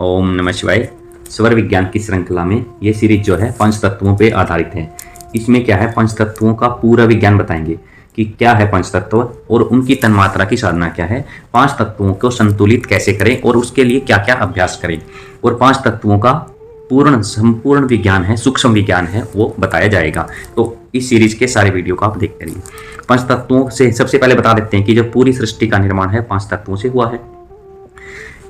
ओम नमः शिवाय। स्वर विज्ञान की श्रृंखला में ये सीरीज जो है पंच तत्वों पे आधारित है। इसमें क्या है, पंच तत्वों का पूरा विज्ञान बताएंगे कि क्या है पंच तत्व और उनकी तन्मात्रा की साधना क्या है, पांच तत्वों को संतुलित कैसे करें और उसके लिए क्या क्या अभ्यास करें, और पांच तत्वों का पूर्ण संपूर्ण विज्ञान है, सूक्ष्म विज्ञान है, वो बताया जाएगा। तो इस सीरीज के सारे वीडियो को आप देखते रहिए। पंच तत्वों से सबसे पहले बता देते हैं कि जो पूरी सृष्टि का निर्माण है पांच तत्वों से हुआ है।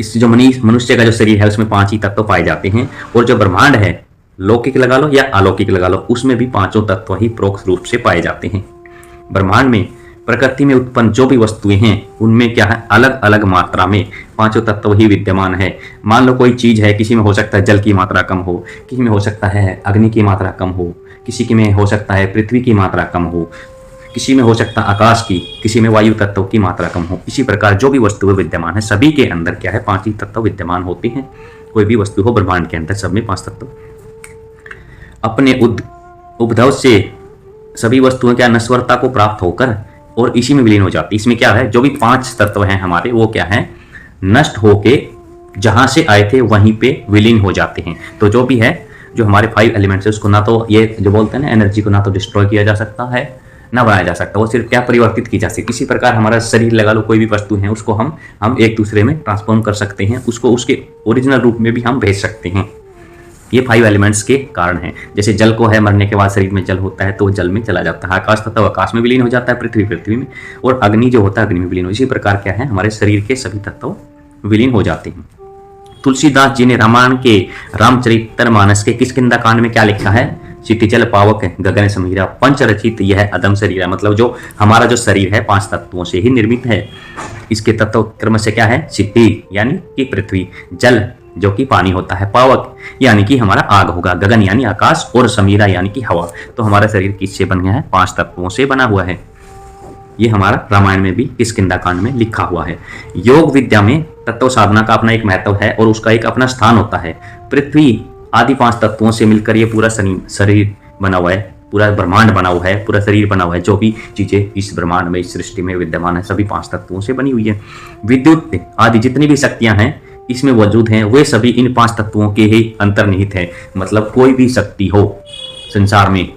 इस जो मनुष्य का जो शरीर है उसमें पांच ही तत्व पाए जाते हैं, और जो ब्रह्मांड है, लौकिक लगा लो या अलौकिक लगा लो, उसमें भी पांचों तत्व ही प्रोक्त रूप से पाए जाते हैं। ब्रह्मांड में प्रकृति में उत्पन्न जो भी वस्तुएं हैं उनमें क्या है, अलग अलग मात्रा में पांचों तत्व ही विद्यमान है। मान लो कोई चीज है, किसी में हो सकता है जल की मात्रा कम हो, किसी में हो सकता है अग्नि की मात्रा कम हो, किसी में हो सकता है पृथ्वी की मात्रा कम हो, किसी में हो सकता है आकाश की, किसी में वायु तत्व की मात्रा कम हो। इसी प्रकार जो भी वस्तुएं विद्यमान है सभी के अंदर क्या है, पांच ही तत्व विद्यमान होते हैं। कोई भी वस्तु हो ब्रह्मांड के अंदर सब में पांच तत्व अपने उद्भव से सभी वस्तुएं क्या नश्वरता को प्राप्त होकर और इसी में विलीन हो जाती है। इसमें क्या है, जो भी पांच तत्व हैं हमारे वो क्या है, नष्ट होके जहां से आए थे वहीं पे विलीन हो जाते हैं। तो जो भी है, जो हमारे 5 एलिमेंट्स है उसको ना तो ये जो बोलते हैं ना एनर्जी को ना तो डिस्ट्रॉय किया जा सकता है ना बनाया जा सकता, वो सिर्फ क्या परिवर्तित की जा सकती। इसी प्रकार हमारा शरीर लगा लो, कोई भी वस्तु है उसको हम एक दूसरे में ट्रांसफॉर्म कर सकते हैं, उसको उसके ओरिजिनल रूप में भी हम भेज सकते हैं। ये 5 एलिमेंट्स के कारण हैं। जैसे जल को है, मरने के बाद शरीर में जल होता है तो वो जल में चला जाता है, आकाश तत्व आकाश में विलीन हो जाता है, पृथ्वी में, और अग्नि जो होता है अग्नि में विलीन हो। इसी प्रकार क्या है, हमारे शरीर के सभी तत्व विलीन हो जाते हैं। तुलसीदास जी ने रामायण के रामचरितमानस के किष्किंधा कांड में क्या लिखा है, क्षितिजल पावक गगन समीरा पंच रचित यह अदम शरीर है। मतलब जो हमारा जो शरीर है पांच तत्वों से ही निर्मित है। इसके तत्व क्रम से क्या है, क्षिति यानी कि पृथ्वी, जल जो कि पानी होता है, पावक यानी कि हमारा आग होगा, गगन यानी आकाश, और समीरा यानी कि हवा। तो हमारा शरीर किससे बन गया है, पांच तत्वों से बना हुआ है। ये हमारा रामायण में भी किष्किंधा कांड में लिखा हुआ है। योग विद्या में तत्व साधना का अपना एक महत्व है और उसका एक अपना स्थान होता है। पृथ्वी आदि पांच तत्वों से मिलकर ये पूरा शरीर बना हुआ है, पूरा ब्रह्मांड बना हुआ है, पूरा शरीर बना हुआ है। जो भी चीजें इस ब्रह्मांड में, इस सृष्टि में विद्यमान है सभी पांच तत्वों से बनी हुई है। विद्युत आदि जितनी भी शक्तियां हैं इसमें मौजूद हैं वे सभी इन पांच तत्वों के ही अंतर्निहित है। मतलब कोई भी शक्ति हो संसार में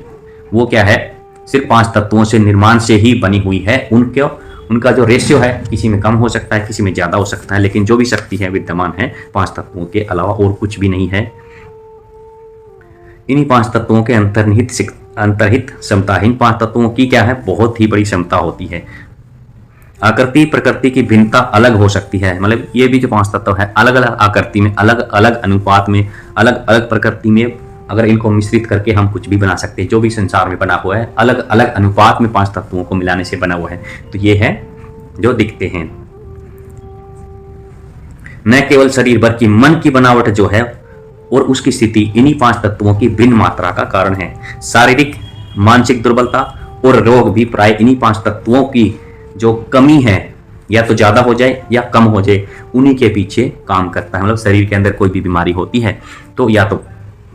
वो क्या है, सिर्फ पांच तत्वों से निर्माण से ही बनी हुई है। उनका जो रेशियो है किसी में कम हो सकता है, किसी में ज्यादा हो सकता है, लेकिन जो भी शक्ति है विद्यमान है पांच तत्वों के अलावा और कुछ भी नहीं है। इन्हीं पांच तत्वों के अंतर्हित क्षमता है। इन पांच तत्वों की क्या है, बहुत ही बड़ी क्षमता होती है। आकृति प्रकृति की भिन्नता अलग हो सकती है। मतलब ये भी जो पांच तत्व है अलग अलग आकृति में, अलग अलग अनुपात में, अलग अलग प्रकृति में, अगर इनको मिश्रित करके हम कुछ भी बना सकते हैं। जो भी संसार में बना हुआ है अलग अलग अनुपात में पांच तत्वों को मिलाने से बना हुआ है। तो ये है जो दिखते हैं। न केवल शरीर बल्कि मन की बनावट जो है और उसकी स्थिति इन्हीं पांच तत्वों की भिन्न मात्रा का कारण है। शारीरिक मानसिक दुर्बलता और रोग भी प्राय इन्हीं पांच तत्वों की जो कमी है, या तो ज्यादा हो जाए या कम हो जाए, उन्हीं के पीछे काम करता है। मतलब शरीर के अंदर कोई भी बीमारी होती है तो या तो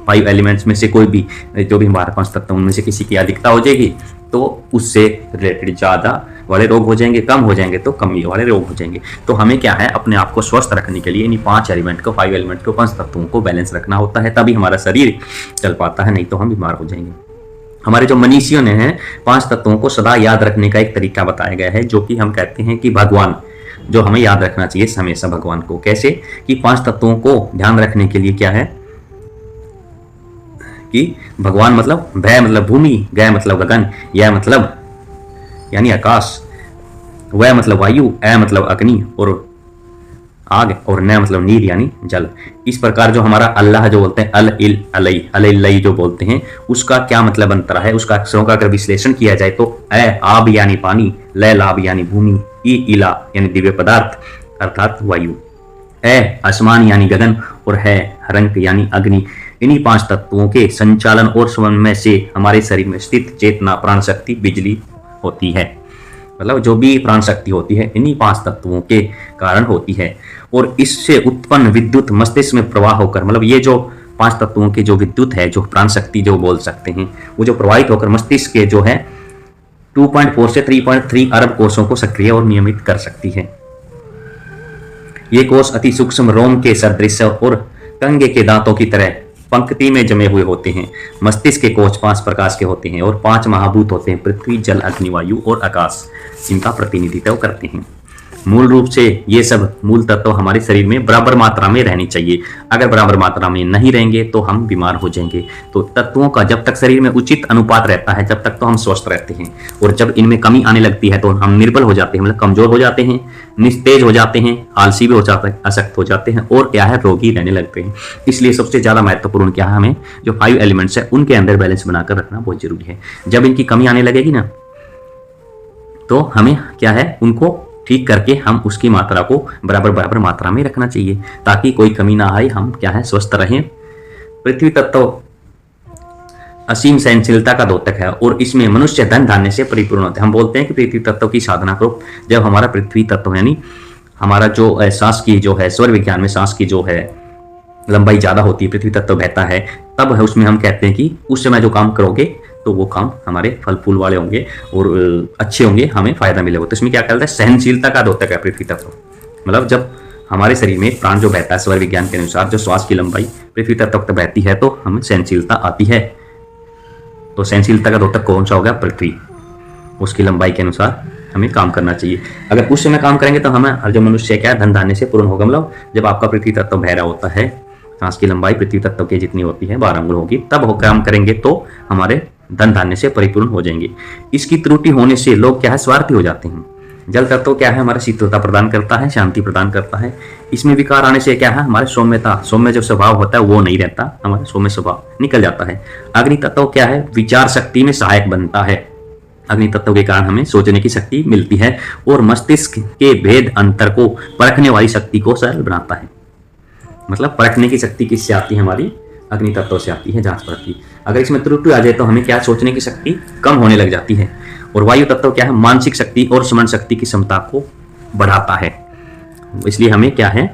5 एलिमेंट्स में से कोई भी जो भी हमारे पांच तत्व उनमें से किसी की अधिकता हो जाएगी तो उससे रिलेटेड ज्यादा वाले रोग हो जाएंगे, कम हो जाएंगे तो कमी वाले रोग हो जाएंगे। तो हमें क्या है, अपने आप को स्वस्थ रखने के लिए इन 5 एलिमेंट को, 5 एलिमेंट को, पांच तत्वों को बैलेंस रखना होता है, तभी हमारा शरीर चल पाता है, नहीं तो हम बीमार हो जाएंगे। हमारे जो मनीषियों ने हैं पांच तत्वों को सदा याद रखने का एक तरीका बताया गया है, जो कि हम कहते हैं कि भगवान, जो हमें याद रखना चाहिए हमेशा भगवान को। कैसे कि पांच तत्वों को ध्यान रखने के लिए क्या है कि भगवान मतलब भय मतलब भूमि, गय मतलब गगन, यह मतलब यानी आकाश, वह मतलब वायु, ए मतलब अग्नि और आग, और न मतलब नीर यानी जल। इस प्रकार जो हमारा अल्लाह जो बोलते हैं अल इल अलई, अल इल्लई जो बोलते हैं, उसका क्या मतलब बनता है, उसका अक्षरों का अगर विश्लेषण किया जाए तो ए आब यानी पानी, ल लाभ यानी भूमि, ई इला यानी दिव्य पदार्थ अर्थात वायु, ए आसमान यानी गगन, और है हरंक यानी अग्नि। इन्हीं पांच तत्वों के संचालन और समन्वय से हमारे शरीर में स्थित चेतना, प्राण शक्ति, बिजली होती है। मतलब जो भी प्राण शक्ति होती है इन्हीं पांच तत्वों के कारण होती है, और इससे उत्पन्न विद्युत मस्तिष्क में प्रवाह होकर, मतलब ये जो पांच तत्वों के जो विद्युत है, जो प्राण शक्ति जो बोल सकते हैं, वो जो प्रवाहित होकर मस्तिष्क के जो है 2.4 से 3.3 अरब कोषों को सक्रिय और नियमित कर सकती है। ये कोष अति सूक्ष्म रोम के सदृश और कंगे के दांतों की तरह पंक्ति में जमे हुए होते हैं। मस्तिष्क के कोष 5 प्रकार के होते हैं और 5 महाभूत होते हैं, पृथ्वी, जल, अग्नि, वायु और आकाश। इनका प्रतिनिधित्व करते हैं। मूल रूप से ये सब मूल तत्व हमारे शरीर में बराबर मात्रा में रहनी चाहिए। अगर बराबर मात्रा में नहीं रहेंगे तो हम बीमार हो जाएंगे। तो तत्वों का जब तक शरीर में उचित अनुपात रहता है तब तक तो हम स्वस्थ रहते हैं, और जब इनमें कमी आने लगती है तो हम निर्बल हो जाते हैं, मतलब कमजोर हो जाते हैं, निस्तेज हो जाते हैं, आलसी भी हो जाते हैं, अशक्त हो जाते हैं और क्या है, रोगी रहने लगते हैं। इसलिए सबसे ज्यादा महत्वपूर्ण क्या है, हमें जो 5 एलिमेंट्स है उनके अंदर बैलेंस बनाकर रखना बहुत जरूरी है। जब इनकी कमी आने लगेगी ना तो हमें क्या है, उनको ठीक करके हम उसकी मात्रा को बराबर मात्रा में रखना चाहिए ताकि कोई कमी ना आए, हम क्या है, स्वस्थ रहें। पृथ्वी तत्व असीम सहनशीलता का द्योतक है और इसमें मनुष्य धन धान्य से परिपूर्ण होता है। हम बोलते हैं कि पृथ्वी तत्व की साधना करो। जब हमारा पृथ्वी तत्व यानी हमारा जो सांस की जो है, स्वर विज्ञान में सांस की जो है लंबाई ज्यादा होती है, पृथ्वी तत्व बहता है, तब है उसमें हम कहते हैं कि उस समय जो काम करोगे तो वो काम हमारे फल फूल वाले होंगे और अच्छे होंगे, हमें फायदा मिलेगा। तो इसमें क्या कहता है, सहनशीलता का द्योतक है पृथ्वी तत्व। मतलब जब हमारे शरीर में प्राण जो बहता है, स्वर विज्ञान के अनुसार जो श्वास की लंबाई पृथ्वी तत्व तक बहती है तो हमें सहनशीलता आती है। तो सहनशीलता का द्योतक कौन सा होगा, पृथ्वी। उसकी लंबाई के अनुसार हमें काम करना चाहिए। अगर उस समय काम करेंगे तो हमें जो मनुष्य क्या धन धान्य से पूर्ण होगा। मतलब जब आपका पृथ्वी तत्व बह रहा होता है, सांस की लंबाई पृथ्वी तत्व की जितनी होती है 12 अंगुल होगी, तब वो काम करेंगे तो हमारे धन धान्य से परिपूर्ण हो जाएंगे। इसकी त्रुटि होने से लोग क्या है, स्वार्थी हो जाते हैं। जल तत्व क्या है, हमारी शीतलता प्रदान करता है, शांति प्रदान करता है। इसमें विकार आने से क्या है, हमारे सौम्य जो स्वभाव होता है वो नहीं रहता, हमारा सौम्य स्वभाव निकल जाता है। अग्नि तत्व क्या है, विचार शक्ति में सहायक बनता है। अग्नि तत्व के कारण हमें सोचने की शक्ति मिलती है और मस्तिष्क के भेद अंतर को परखने वाली शक्ति को सरल बनाता है। मतलब परखने की शक्ति किससे आती है, हमारी अग्नि तत्व से आती है, जांच परखी। अगर इसमें त्रुटि आ जाए तो हमें क्या, सोचने की शक्ति कम होने लग जाती है। और वायु तत्व क्या है, मानसिक शक्ति और स्मरण शक्ति की क्षमता को बढ़ाता है। इसलिए हमें क्या है,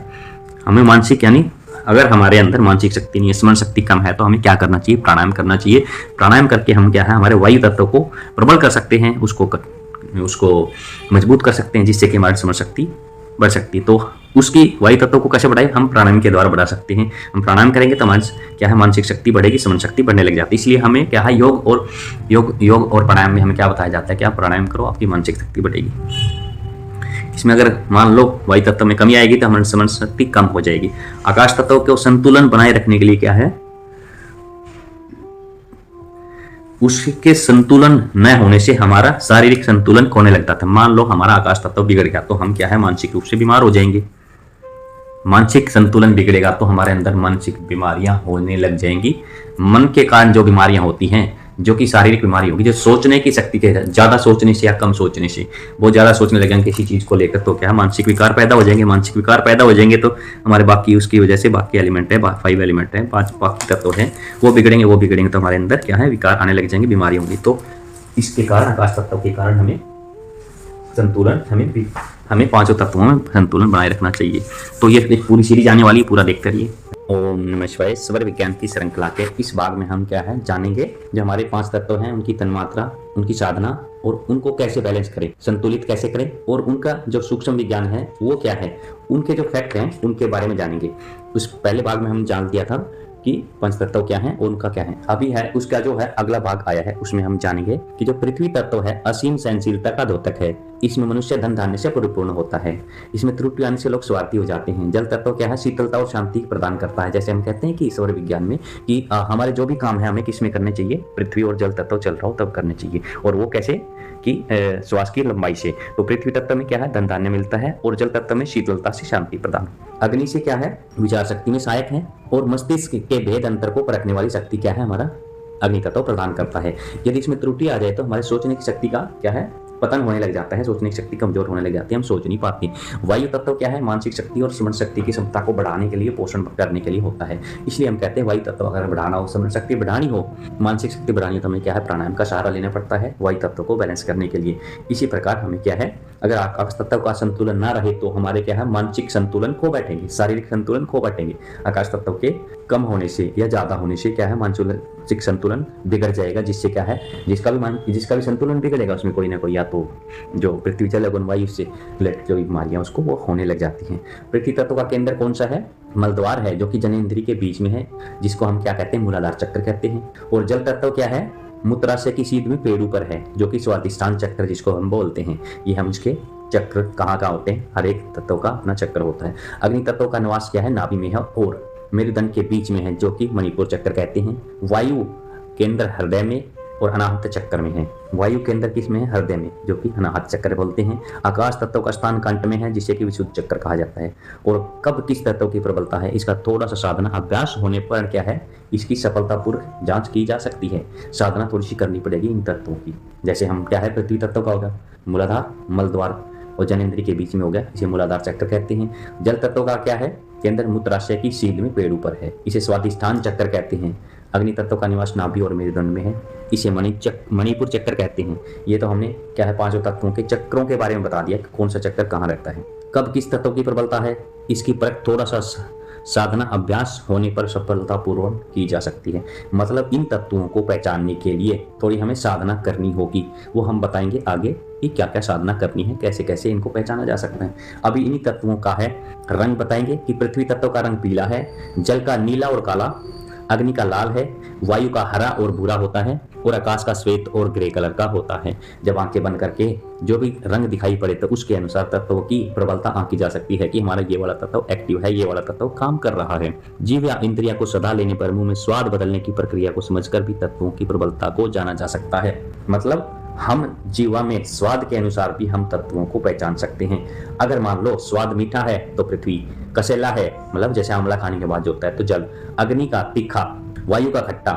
हमें मानसिक यानी अगर हमारे अंदर मानसिक शक्ति नहीं है, स्मरण शक्ति कम है, तो हमें क्या करना चाहिए, प्राणायाम करना चाहिए। प्राणायाम करके हम क्या है, हमारे वायु तत्व को प्रबल कर सकते हैं, उसको मजबूत कर सकते हैं, जिससे कि हमारी स्मरण शक्ति बढ़ सकती है। तो उसकी वायु तत्व को कैसे बढ़ाए, हम प्राणायाम के द्वारा बढ़ा सकते हैं। हम प्राणायाम करेंगे तो हमारी क्या है, मानसिक शक्ति बढ़ेगी, स्मरण शक्ति बढ़ने लग जाती है। इसलिए हमें क्या है, योग और प्राणायाम में हमें क्या बताया जाता है कि आप प्राणायाम करो, आपकी मानसिक शक्ति बढ़ेगी। इसमें अगर मान लो वायु तत्व में कमी आएगी तो हमारी स्मरण शक्ति कम हो जाएगी। आकाश तत्व को संतुलन बनाए रखने के लिए क्या है, उसके संतुलन न होने से हमारा शारीरिक संतुलन खोने लगता था। मान लो हमारा आकाश तत्व बिगड़ गया तो हम क्या है, मानसिक रूप से बीमार हो जाएंगे। मानसिक संतुलन बिगड़ेगा तो हमारे अंदर मानसिक बीमारियां होने लग जाएंगी। मन के कारण जो बीमारियां होती हैं, जो कि शारीरिक बीमारी होगी, जो सोचने की शक्ति के ज्यादा सोचने से या कम सोचने से, बहुत ज्यादा सोचने लगेंगे किसी चीज को लेकर, तो क्या है, मानसिक विकार पैदा हो जाएंगे। मानसिक विकार पैदा हो जाएंगे तो हमारे बाकी उसकी वजह से बाकी एलिमेंट है, 5 एलिमेंट है, 5 बाकी तत्व है, वो बिगड़ेंगे तो हमारे अंदर क्या है, विकार आने लग जाएंगे, बीमारी होंगी। तो इसके कारण, आकाश तत्व के कारण हमें संतुलन, हमें 5 तत्वों में संतुलन बनाए रखना चाहिए। तो ये एक पूरी सीरीज आने वाली, पूरा देखते रहिए। ओम नमः शिवाय। स्वर विज्ञान की श्रृंखला के इस भाग में हम क्या है, जानेंगे जो हमारे 5 तत्व हैं, उनकी तन्मात्रा, उनकी साधना और उनको कैसे बैलेंस करें, संतुलित कैसे करें, और उनका जो सूक्ष्म विज्ञान है वो क्या है, उनके जो फैक्ट हैं उनके बारे में जानेंगे। उस पहले भाग में हम जान दिया था कि पंचतत्व क्या है और उनका क्या है। अभी है उसका जो है अगला भाग आया है, उसमें हम जानेंगे कि जो पृथ्वी तत्व है असीम सहनशीलता का द्योतक है। इसमें मनुष्य धन धान्य से परिपूर्ण होता है। इसमें त्रुटि आने से लोग स्वार्थी हो जाते हैं। जल तत्व क्या है, शीतलता और शांति प्रदान करता है। जैसे हम कहते हैं कि ईश्वर विज्ञान में कि हमारे जो भी काम है हमें किस में करने चाहिए, पृथ्वी और जल तत्व चल रहा हो तब करने चाहिए। और वो कैसे कि श्वास की लंबाई से। तो पृथ्वी तत्व में क्या है, धन धान्य मिलता है, और जल तत्व में शीतलता से शांति प्रदान। अग्नि से क्या है, विचार शक्ति में सहायक है, और मस्तिष्क के भेद अंतर को परखने वाली शक्ति क्या है, हमारा अग्नि तत्व प्रदान करता है। यदि इसमें त्रुटि आ जाए तो हमारे सोचने की शक्ति का क्या है, पतन होने लग जाता है, सोचने की शक्ति कमजोर होने लग जाती है, हम सोच नहीं पाते। वायु तत्व क्या है, मानसिक शक्ति और स्मरण शक्ति की क्षमता को बढ़ाने के लिए, पोषण करने के लिए होता है। इसलिए हम कहते हैं वायु तत्व अगर बढ़ाना हो, स्मरण शक्ति बढ़ानी हो, मानसिक शक्ति बढ़ानी हो, तो हमें क्या है, प्राणायाम का सहारा लेना पड़ता है वायु तत्व को बैलेंस करने के लिए। इसी प्रकार हमें क्या है, अगर आकाश तत्व का संतुलन ना रहे तो हमारे क्या है, मानसिक संतुलन खो बैठेंगे, शारीरिक संतुलन खो बैठेंगे। आकाश तत्व के कम होने से या ज्यादा होने से क्या है, मानसिक संतुलन बिगड़ जाएगा, जिससे क्या है, जिसका भी संतुलन बिगड़ेगा उसमें कोई ना कोई या तत्व जो पृथ्वी जल अग्नि वायु से रिलेटेड जो बीमारियां उसको वो होने लग जाती हैं। पृथ्वी तत्व का केंद्र कौन सा है? मलद्वार है, जो कि जननेंद्रिय के बीच में है, जिसको हम क्या कहते हैं? मूलाधार चक्र कहते हैं। और जल तत्व क्या है? मूत्राशय की सीध में पेड़ ऊपर है, जो कि स्वादिष्टान चक्र जिसको हम बोलते हैं। ये हम इसके चक्र कहाँ होते हैं? हर एक तत्व का अपना चक्र होता है। अग्नि तत्व का निवास क्या है? नाभि में है और मेरुदंड के बीच में है, जो कि मणिपुर चक्र कहते हैं। वायु केंद्र हृदय में और अनाहत चक्र में है। वायु केंद्र किस में है? हृदय में, जो कि अनाहत चक्र बोलते हैं। आकाश तत्व का स्थान कंठ में है, जिसे कि विशुद्ध चक्र कहा जाता है। और कब किस तत्व की प्रबलता है, इसका थोड़ा सा साधना अभ्यास होने पर क्या है, इसकी सफलतापूर्वक जांच की जा सकती है। साधना थोड़ी सी करनी पड़ेगी इन तत्वों की। जैसे हम क्या है, पृथ्वी तत्व का होगा मूलाधार, मलद्वार और जननेंद्रिय के बीच में हो गया, इसे मूलाधार चक्र कहते हैं। जल तत्व का क्या है? केंद्र मूत्राशय की सीध में पेड़ ऊपर है, इसे स्वादिष्टान चक्र कहते हैं। अग्नि तत्व का निवास नाभि और मेरुदंड में है, इसे मणिपुर चक्र कहते हैं। ये तो हमने क्या है, पांचों तत्वों के चक्रों के बारे में बता दिया कि कौन सा चक्कर कहाँ रहता है। कब किस तत्व की प्रबलता है, इसकी परख थोड़ा सा साधना अभ्यास होने पर सफलतापूर्वक की जा सकती है। मतलब इन तत्वों को पहचानने के लिए थोड़ी हमें साधना करनी होगी, वो हम बताएंगे आगे कि क्या क्या साधना करनी है, कैसे कैसे इनको पहचाना जा सकता है। अभी इन्हीं तत्वों का है रंग बताएंगे कि पृथ्वी तत्व का रंग पीला है, जल का नीला और काला, अग्नि का लाल है, वायु का हरा और भूरा होता है और आकाश का श्वेत और ग्रे कलर का होता है। जब आंखें बंद करके जो भी रंग दिखाई पड़े तो उसके अनुसार तत्वों की प्रबलता आंकी जा सकती है कि हमारा ये वाला तत्व एक्टिव है, ये वाला तत्व काम कर रहा है। जीव या इंद्रिया को सदा लेने पर मुंह में स्वाद बदलने की प्रक्रिया को समझकर भी तत्वों की प्रबलता को जाना जा सकता है। मतलब हम जीवा में स्वाद के अनुसार भी हम तत्वों को पहचान सकते हैं। अगर मान लो स्वाद मीठा है तो पृथ्वी, कसेला है मतलब जैसे आंवला खाने के बाद जो होता है तो जल, अग्नि का तीखा, वायु का खट्टा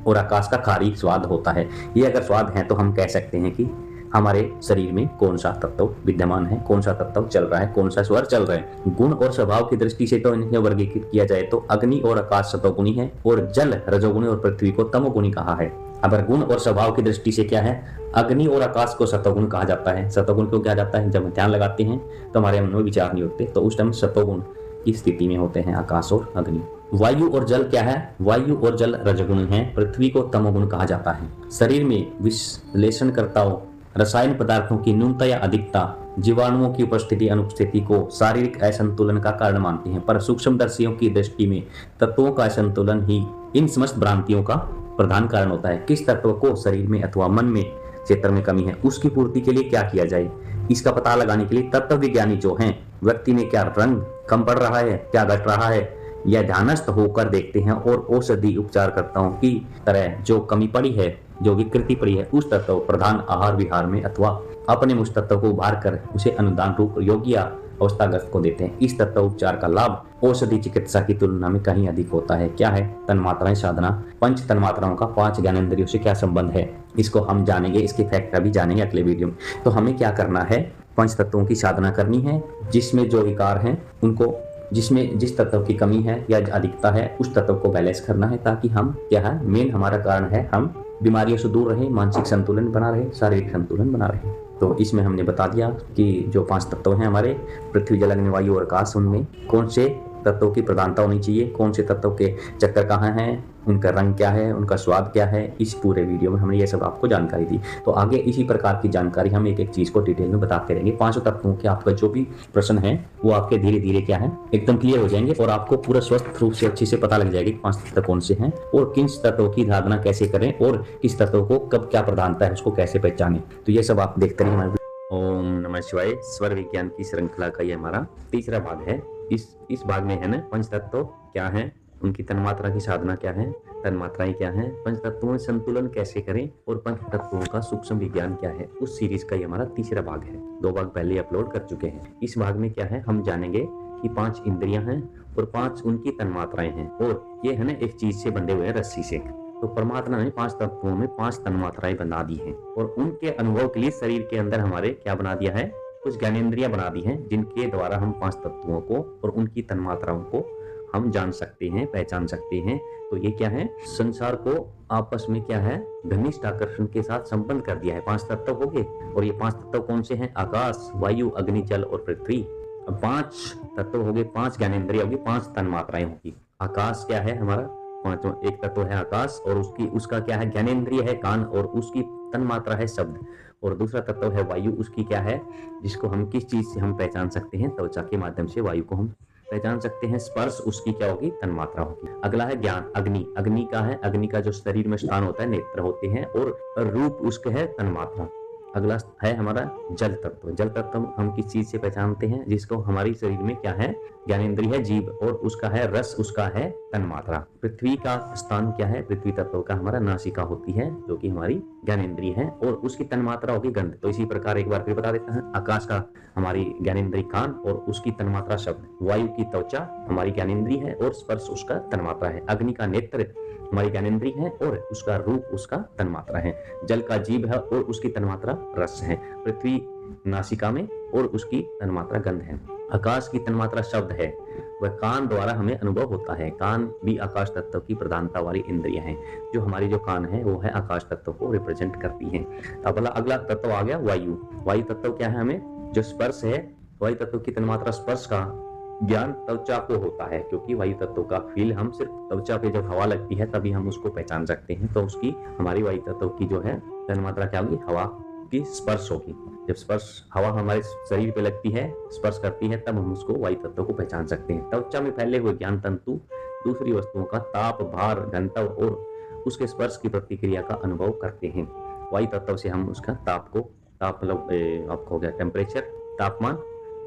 और आकाश का खारी स्वाद होता है। ये अगर स्वाद है तो हम कह सकते हैं कि हमारे शरीर में कौन सा तत्व विद्यमान है, कौन सा तत्व चल रहा है, कौन सा स्वर चल रहा है। गुण और स्वभाव की दृष्टि से तो इन्हें वर्गीकृत किया जाए तो अग्नि और आकाश सतोगुणी है और जल रजोगुणी और पृथ्वी को तमोगुणी कहा है। अगर गुण और स्वभाव की दृष्टि से क्या है, अग्नि और आकाश को सतोगुण कहा जाता है। सतोगुण क्यों कहा जाता है? जब ध्यान लगाते हैं तो हमारे मन में विचार नहीं होते, तो उस टाइम सतोगुण की स्थिति में होते हैं आकाश और अग्नि। वायु और जल क्या है? वायु और जल रजोगुण है, पृथ्वी को तमोगुण कहा जाता है। शरीर में विश्लेषणकर्ताओं रसायन पदार्थों की न्यूनता या अधिकता, जीवाणुओं की उपस्थिति अनुपस्थिति को शारीरिक असंतुलन का कारण मानते हैं, पर सूक्ष्मदर्शियों की दृष्टि में तत्वों का असंतुलन ही इन समस्त भ्रांतियों का प्रधान कारण होता है। किस तत्व को शरीर में अथवा मन में क्षेत्र में कमी है, उसकी पूर्ति के लिए क्या किया जाए, इसका पता लगाने के लिए तत्व विज्ञानी जो हैं व्यक्ति में क्या रंग कम पड़ रहा है, क्या घट रहा है, यह ध्यानस्थ होकर देखते हैं और औषधि उपचारकर्ताओं की तरह जो कमी पड़ी है, जो विकृति पड़ी है, उस तत्व प्रधान आहार विहार में अथवा अपने उस तत्व को उभार कर उसे अनुदान रूप योग्य अवस्थाग्रस्त को देते हैं। इस तत्व उपचार का लाभ औषधि चिकित्सा की तुलना में कहीं अधिक होता है। क्या है? तन्मात्राएं साधना। पंच तन्मात्राओं का 5 ज्ञानेंद्रियों से क्या संबंध है, इसको हम जानेंगे, इसके फैक्ट भी जानेंगे अगले वीडियो में। तो हमें क्या करना है, पंच तत्वों की साधना करनी है, जिसमें जो विकार हैं उनको, जिसमें जिस तत्व की कमी है या अधिकता है उस तत्व को बैलेंस करना है, ताकि हम क्या है, मेन हमारा कारण है हम बीमारियों से दूर रहे, मानसिक संतुलन बना रहे, शारीरिक संतुलन बना रहे। तो इसमें हमने बता दिया कि जो 5 तत्व हैं हमारे पृथ्वी जल अग्नि वायु और आकाश, उनमें कौन से तत्वों की प्रधानता होनी चाहिए, कौन से तत्वों के चक्कर कहाँ हैं, उनका रंग क्या है, उनका स्वाद क्या है। इस पूरे वीडियो में हमने ये सब आपको जानकारी दी। तो आगे इसी प्रकार की जानकारी हम एक एक चीज को डिटेल में बताते रहेंगे। 5 तत्वों के आपका जो भी प्रश्न है वो आपके धीरे धीरे क्या है एकदम क्लियर हो जाएंगे और आपको पूरा स्वस्थ रूप से अच्छे से पता लग जाएगा कि 5 तत्व कौन से हैं और किन तत्वों की साधना कैसे करें और किस तत्व को कब क्या प्रधानता है उसको कैसे पहचाने। तो ये सब आप देखते रहिए हमारे। ओम नमः शिवाय। स्वर विज्ञान की श्रृंखला का ये हमारा तीसरा भाग है। इस भाग में है ना पंच तत्व क्या है, उनकी तन्मात्रा की साधना क्या है, तन्मात्राएं क्या है, पंच तत्वों में संतुलन कैसे करें और पंच तत्वों का सूक्ष्म विज्ञान क्या है, उस सीरीज का ये हमारा तीसरा भाग है। 2 भाग पहले अपलोड कर चुके हैं। इस भाग में क्या है, हम जानेंगे कि 5 इंद्रियां हैं और 5 उनकी तन्मात्राएं हैं और ये है ना एक चीज से बंधे हुए हैं, रस्सी से। तो परमात्मा ने 5 तत्वों में 5 तन्मात्राएं बना दी हैं और उनके अनुभव के लिए शरीर के अंदर हमारे क्या बना दिया है, कुछ ज्ञानेंद्रियां बना दी हैं, जिनके द्वारा हम 5 तत्वों को और उनकी तन्मात्राओं को हम जान सकते हैं, पहचान सकते हैं। तो ये क्या है, संसार को आपस में क्या है, घनिष्ठ आकर्षण के साथ संबंध कर दिया है। 5 तत्व हो गए और ये 5 तत्व कौन से हैं, आकाश, वायु, अग्नि, जल और पृथ्वी। 5 तत्व हो गए, 5 ज्ञानेंद्रिय होगी, 5 तन्मात्राएं होगी। आकाश क्या है हमारा, 5वां एक तत्व है आकाश और उसका क्या है, ज्ञानेंद्रिय है कान और उसकी तन्मात्रा है शब्द और दूसरा तत्व है वायु, उसकी क्या है, जिसको हम किस चीज से हम पहचान सकते हैं, त्वचा के माध्यम से वायु को हम पहचान सकते हैं। स्पर्श, उसकी क्या होगी, तन्मात्रा होगी। अगला है ज्ञान, अग्नि। अग्नि का है, अग्नि का जो शरीर में स्थान होता है, नेत्र होते हैं, और रूप उसके है तन्मात्रा। अगला है हमारा जल तत्व। जल तत्व हम किस चीज से पहचानते हैं, जिसको हमारी शरीर में क्या है, ज्ञानेंद्रिय है जीव, और उसका है रस, उसका है तन्मात्रा। पृथ्वी का स्थान क्या है, पृथ्वी तत्व का हमारा नासिका होती है, जो कि हमारी ज्ञानेंद्रिय है, और उसकी तन्मात्रा होगी गंध। तो इसी प्रकार एक बार फिर बता देता है, आकाश का हमारी ज्ञानेंद्रिय कान, और उसकी तन्मात्रा शब्द। वायु की त्वचा हमारी ज्ञानेंद्रिय है, और स्पर्श उसका तन्मात्रा है। अग्नि का नेत्र हमारी ज्ञानेंद्रिय है, और उसका रूप उसका तन्मात्रा है। जल का जीव है, और उसकी तन्मात्रा रस है। पृथ्वी नासिका में, और उसकी तन्मात्रा गंध है। आकाश की तन्मात्रा शब्द है, वह कान द्वारा हमें अनुभव होता है। कान भी आकाश तत्व की प्रधानता वाली इंद्रिय है। जो हमारी जो कान है वो है आकाश तत्व को रिप्रेजेंट करती है। अब अगला तत्व आ गया वायु। वायु तत्व क्या है, हमें जो स्पर्श है, वायु तत्व की तन्मात्रा स्पर्श का ज्ञान त्वचा को होता है, क्योंकि वायु तत्व का फील हम सिर्फ त्वचा पे जब हवा लगती है तभी हम उसको पहचान सकते हैं। तो उसकी हमारी वायु तत्व की जो है तन्मात्रा क्या होगी, हवा की स्पर्श होगी। जब स्पर्श हवा हमारे शरीर पे लगती है, स्पर्श करती है, तब हम उसको वायु तत्व को पहचान सकते हैं। त्वचा में फैले हुए ज्ञान तंतु दूसरी वस्तुओं का ताप, भार, घनत्व और उसके स्पर्श की प्रतिक्रिया का अनुभव करते हैं। वायु तत्व से हम उसका ताप मतलब आपको हो गया टेम्परेचर, तापमान,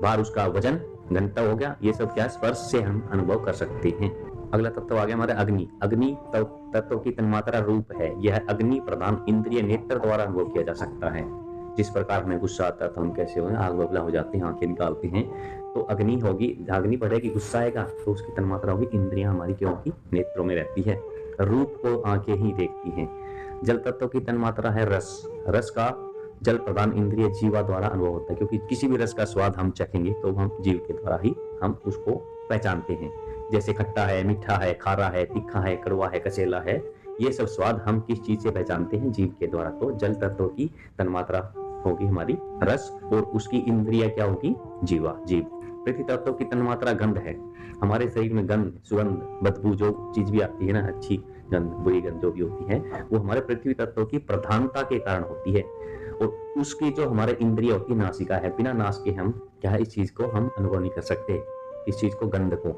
भार उसका वजन, घनत्व हो गया, ये सब क्या स्पर्श से हम अनुभव कर सकते हैं। अगला तत्व आ गया हमारा अग्नि। अग्नि तत्व की तन्मात्रा रूप है। यह अग्नि प्रधान इंद्रिय नेत्र द्वारा अनुभव किया जा सकता है। जिस प्रकार हमें गुस्सा आता है तो हम कैसे हो, आग बबला हो जाते हैं, आंखें निकालते हैं, तो अग्नि होगी, अग्नि बढ़ेगी, गुस्सा आएगा, तो उसकी तन्मात्रा होगी, इंद्रियां हमारी क्या होगी, नेत्रों में रहती है। रूप को आंखें ही देखती हैं। जल तत्व की तन्मात्रा है रस। रस का जल प्रदान इंद्रिय जीवा द्वारा अनुभव होता है, क्योंकि किसी भी रस का स्वाद हम चखेंगे तो हम जीव के द्वारा ही हम उसको पहचानते हैं। जैसे खट्टा है, मीठा है, खारा है, तीखा है, कड़वा है, कसेला है, ये सब स्वाद हम किस चीज से पहचानते हैं, जीव के द्वारा। तो जल तत्व की तन्मात्रा होगी हमारी रस, और उसकी इंद्रिय क्या होगी, जीवा, जीव। पृथ्वी तत्व की तन्मात्रा गंध है। हमारे शरीर में गंध, सुगंध, बदबू जो चीज भी आती है ना, अच्छी गंध, बुरी गंध जो भी होती है, वो हमारे पृथ्वी तत्व की प्रधानता के कारण होती है। और उसकी जो हमारे इंद्रिय होती है, नासिका है, बिना नाश के हम क्या है, इस चीज को हम अनुभव नहीं कर सकते, इस चीज को, गंध को।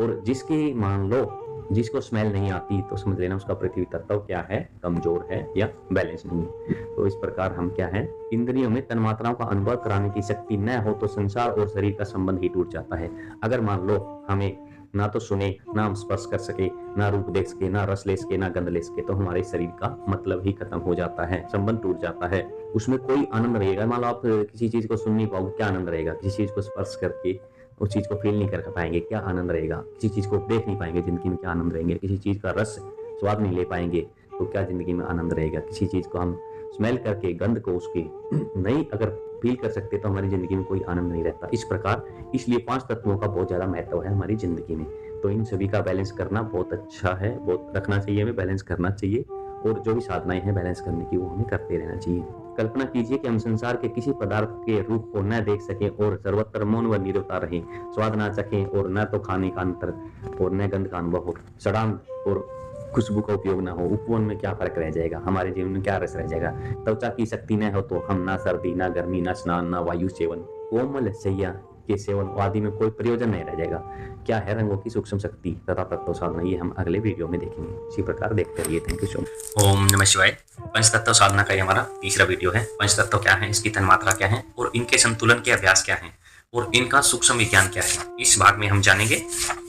और जिसकी मान लो जिसको स्मेल नहीं आती, तो समझ लेना उसका पृथ्वी तत्व क्या है, कमजोर है या बैलेंस नहीं है। तो इस प्रकार हम क्या है, इंद्रियों में तन्मात्राओं का अनुभव कराने की शक्ति न हो तो संसार और शरीर का संबंध ही टूट जाता है। अगर मान लो हमें ना तो सुने, ना हम स्पर्श कर सके, ना रूप देख सके, ना रस ले सके, ना गंध ले सके, तो हमारे शरीर का मतलब ही खत्म हो जाता है, संबंध टूट जाता है, उसमें कोई आनंद रहेगा। मान लो आप किसी चीज को सुन नहीं पाओगे, क्या आनंद रहेगा? किसी चीज को स्पर्श करके उस चीज को फील नहीं कर पाएंगे, क्या आनंद रहेगा? किसी चीज को देख नहीं पाएंगे, जिंदगी में क्या आनंद रहेंगे? किसी चीज का रस स्वाद नहीं ले पाएंगे, तो क्या जिंदगी में आनंद रहेगा? किसी चीज को हम स्मेल करके, गंध को उसकी नहीं अगर फील कर सकते, तो हमारी जिंदगी में कोई आनंद नहीं रहता। इस प्रकार इसलिए 5 तत्वों का बहुत ज्यादा महत्व है हमारी जिंदगी में। तो इन सभी का बैलेंस करना बहुत अच्छा है, बहुत रखना चाहिए, हमें बैलेंस करना चाहिए, और जो भी साधनाएं हैं बैलेंस करने की, वो हमें करते रहना चाहिए। कल्पना कीजिए कि हम संसार के किसी पदार्थ के रूप को न देख सकें और सर्वत्र मौन व नीरवता रहें, स्वाद ना चखें, और न तो खाने का अंतर और न गंध का अनुभव हो, सड़ान और खुशबू का उपयोग ना हो, उपवन में क्या फर्क रह जाएगा, हमारे जीवन में क्या रस रह जाएगा? त्वचा की शक्ति न हो तो हम ना सर्दी, ना गर्मी, ना स्नान, ना वायु सेवन, कोमल शैया के सेवन आदि में कोई प्रयोजन नहीं रह जाएगा। क्या है रंगों की सूक्ष्म शक्ति तथा तत्व साधना, ये हम अगले वीडियो में देखेंगे। इसी प्रकार देखते रहिए। Thank you so much. ओम नमः शिवाय। पंच तत्व साधना का ये हमारा तीसरा वीडियो है। पंच तत्व क्या है, इसकी तन्मात्रा क्या है, और इनके संतुलन के अभ्यास क्या है, और इनका सूक्ष्म विज्ञान क्या है, इस भाग में हम जानेंगे।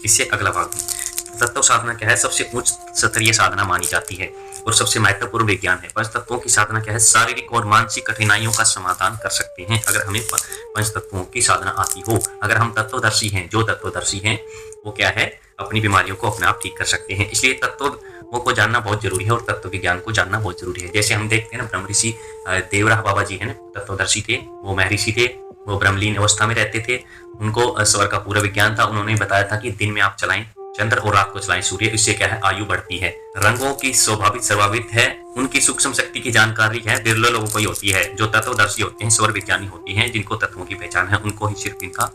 इससे अगला भाग में तत्व साधना क्या है, सबसे उच्च स्तरीय साधना मानी जाती है और सबसे महत्वपूर्ण विज्ञान है। पंच तत्वों की साधना क्या है, शारीरिक और मानसिक कठिनाइयों का समाधान कर सकते हैं अगर हमें पंच तत्वों की साधना आती हो। अगर हम तत्वदर्शी हैं, जो तत्वदर्शी हैं वो क्या है, अपनी बीमारियों को अपने आप ठीक कर सकते हैं। इसलिए तत्वों को जानना बहुत जरूरी है और तत्व विज्ञान को जानना बहुत जरूरी है। जैसे हम देखते हैं ना, ब्रह्म ऋषि देवराह बाबा जी है ना, तत्वदर्शी थे, वो महर्षि थे, वो ब्रह्मलीन अवस्था में रहते थे, उनको स्वर का पूरा विज्ञान था। उन्होंने बताया था कि दिन में आप चलाएं चंद्र और रात को चलाएं सूर्य, इससे क्या है, आयु बढ़ती है। रंगों की स्वाभाविक सर्वावित है, उनकी सूक्ष्म शक्ति की जानकारी है, बिरले लोगों को ही होती है। जो तत्वदर्शी होते हैं, स्वर विज्ञानी होती हैं, जिनको तत्वों की पहचान है, उनको ही सिर्फ इनका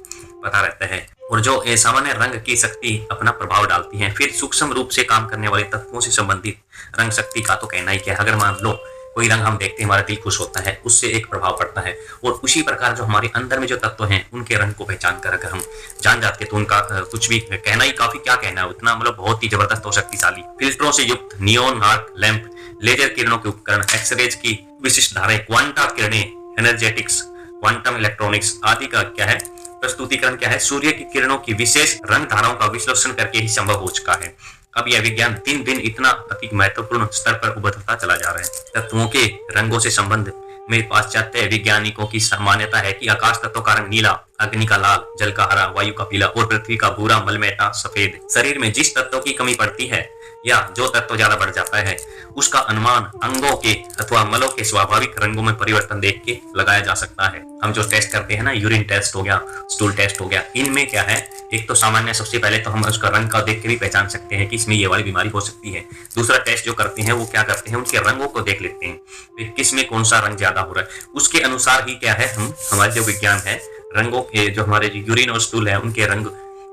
पता रहता है। और जो सामान्य रंग की शक्ति अपना प्रभाव डालती है, फिर सूक्ष्म रूप से काम करने वाले तत्वों से संबंधित रंग शक्ति का तो कहना ही क्या है। अगर मान लो कोई रंग हम देखते हैं हमारा दिल खुश होता है, उससे एक प्रभाव पड़ता है। और उसी प्रकार जो हमारे अंदर में जो तत्व हैं उनके रंग को पहचान कर अगर हम जान जाते तो उनका कुछ भी कहना ही काफी, क्या कहना है, उतना मतलब बहुत ही जबरदस्त और शक्तिशाली। फिल्टरों से युक्त नियोन आर्क लैंप, लेजर किरणों के उपकरण, एक्सरेज की विशिष्ट धाराएं, क्वांटा किरणें, एनर्जेटिक्स, क्वांटम इलेक्ट्रॉनिक्स आदि का क्या है प्रस्तुतिकरण क्या है, सूर्य की किरणों की विशेष रंग धाराओं का विश्लेषण करके ही संभव हो चुका है। अब यह विज्ञान दिन दिन इतना अधिक महत्वपूर्ण स्तर पर उभरता चला जा रहा है। तत्वों के रंगों से संबंध में पाश्चात्य वैज्ञानिकों की मान्यता है कि आकाश तत्व का रंग नीला, अग्नि का लाल, जल का हरा, वायु का पीला और पृथ्वी का भूरा, मलमेटा सफेद। शरीर में जिस तत्व की कमी पड़ती है या जो तत्व ज्यादा बढ़ जाता है उसका अनुमान अंगों के अथवा मलों के स्वाभाविक रंगों में परिवर्तन देख के लगाया जा सकता है। हम जो टेस्ट करते हैं ना, यूरिन टेस्ट हो गया, स्टूल टेस्ट हो गया, इनमें क्या है, एक तो सामान्य सबसे पहले तो हम उसका रंग का देख के भी पहचान सकते हैं कि इसमें ये वाली बीमारी हो सकती है। दूसरा टेस्ट जो करते हैं वो क्या करते हैं, उनके रंगों को देख लेते हैं किस में कौन सा रंग ज्यादा हो रहा है, उसके अनुसार ही क्या है हम हमारे जो विज्ञान है रंगों के, जो हमारे जो यूरिन और स्टूल है उनके रंग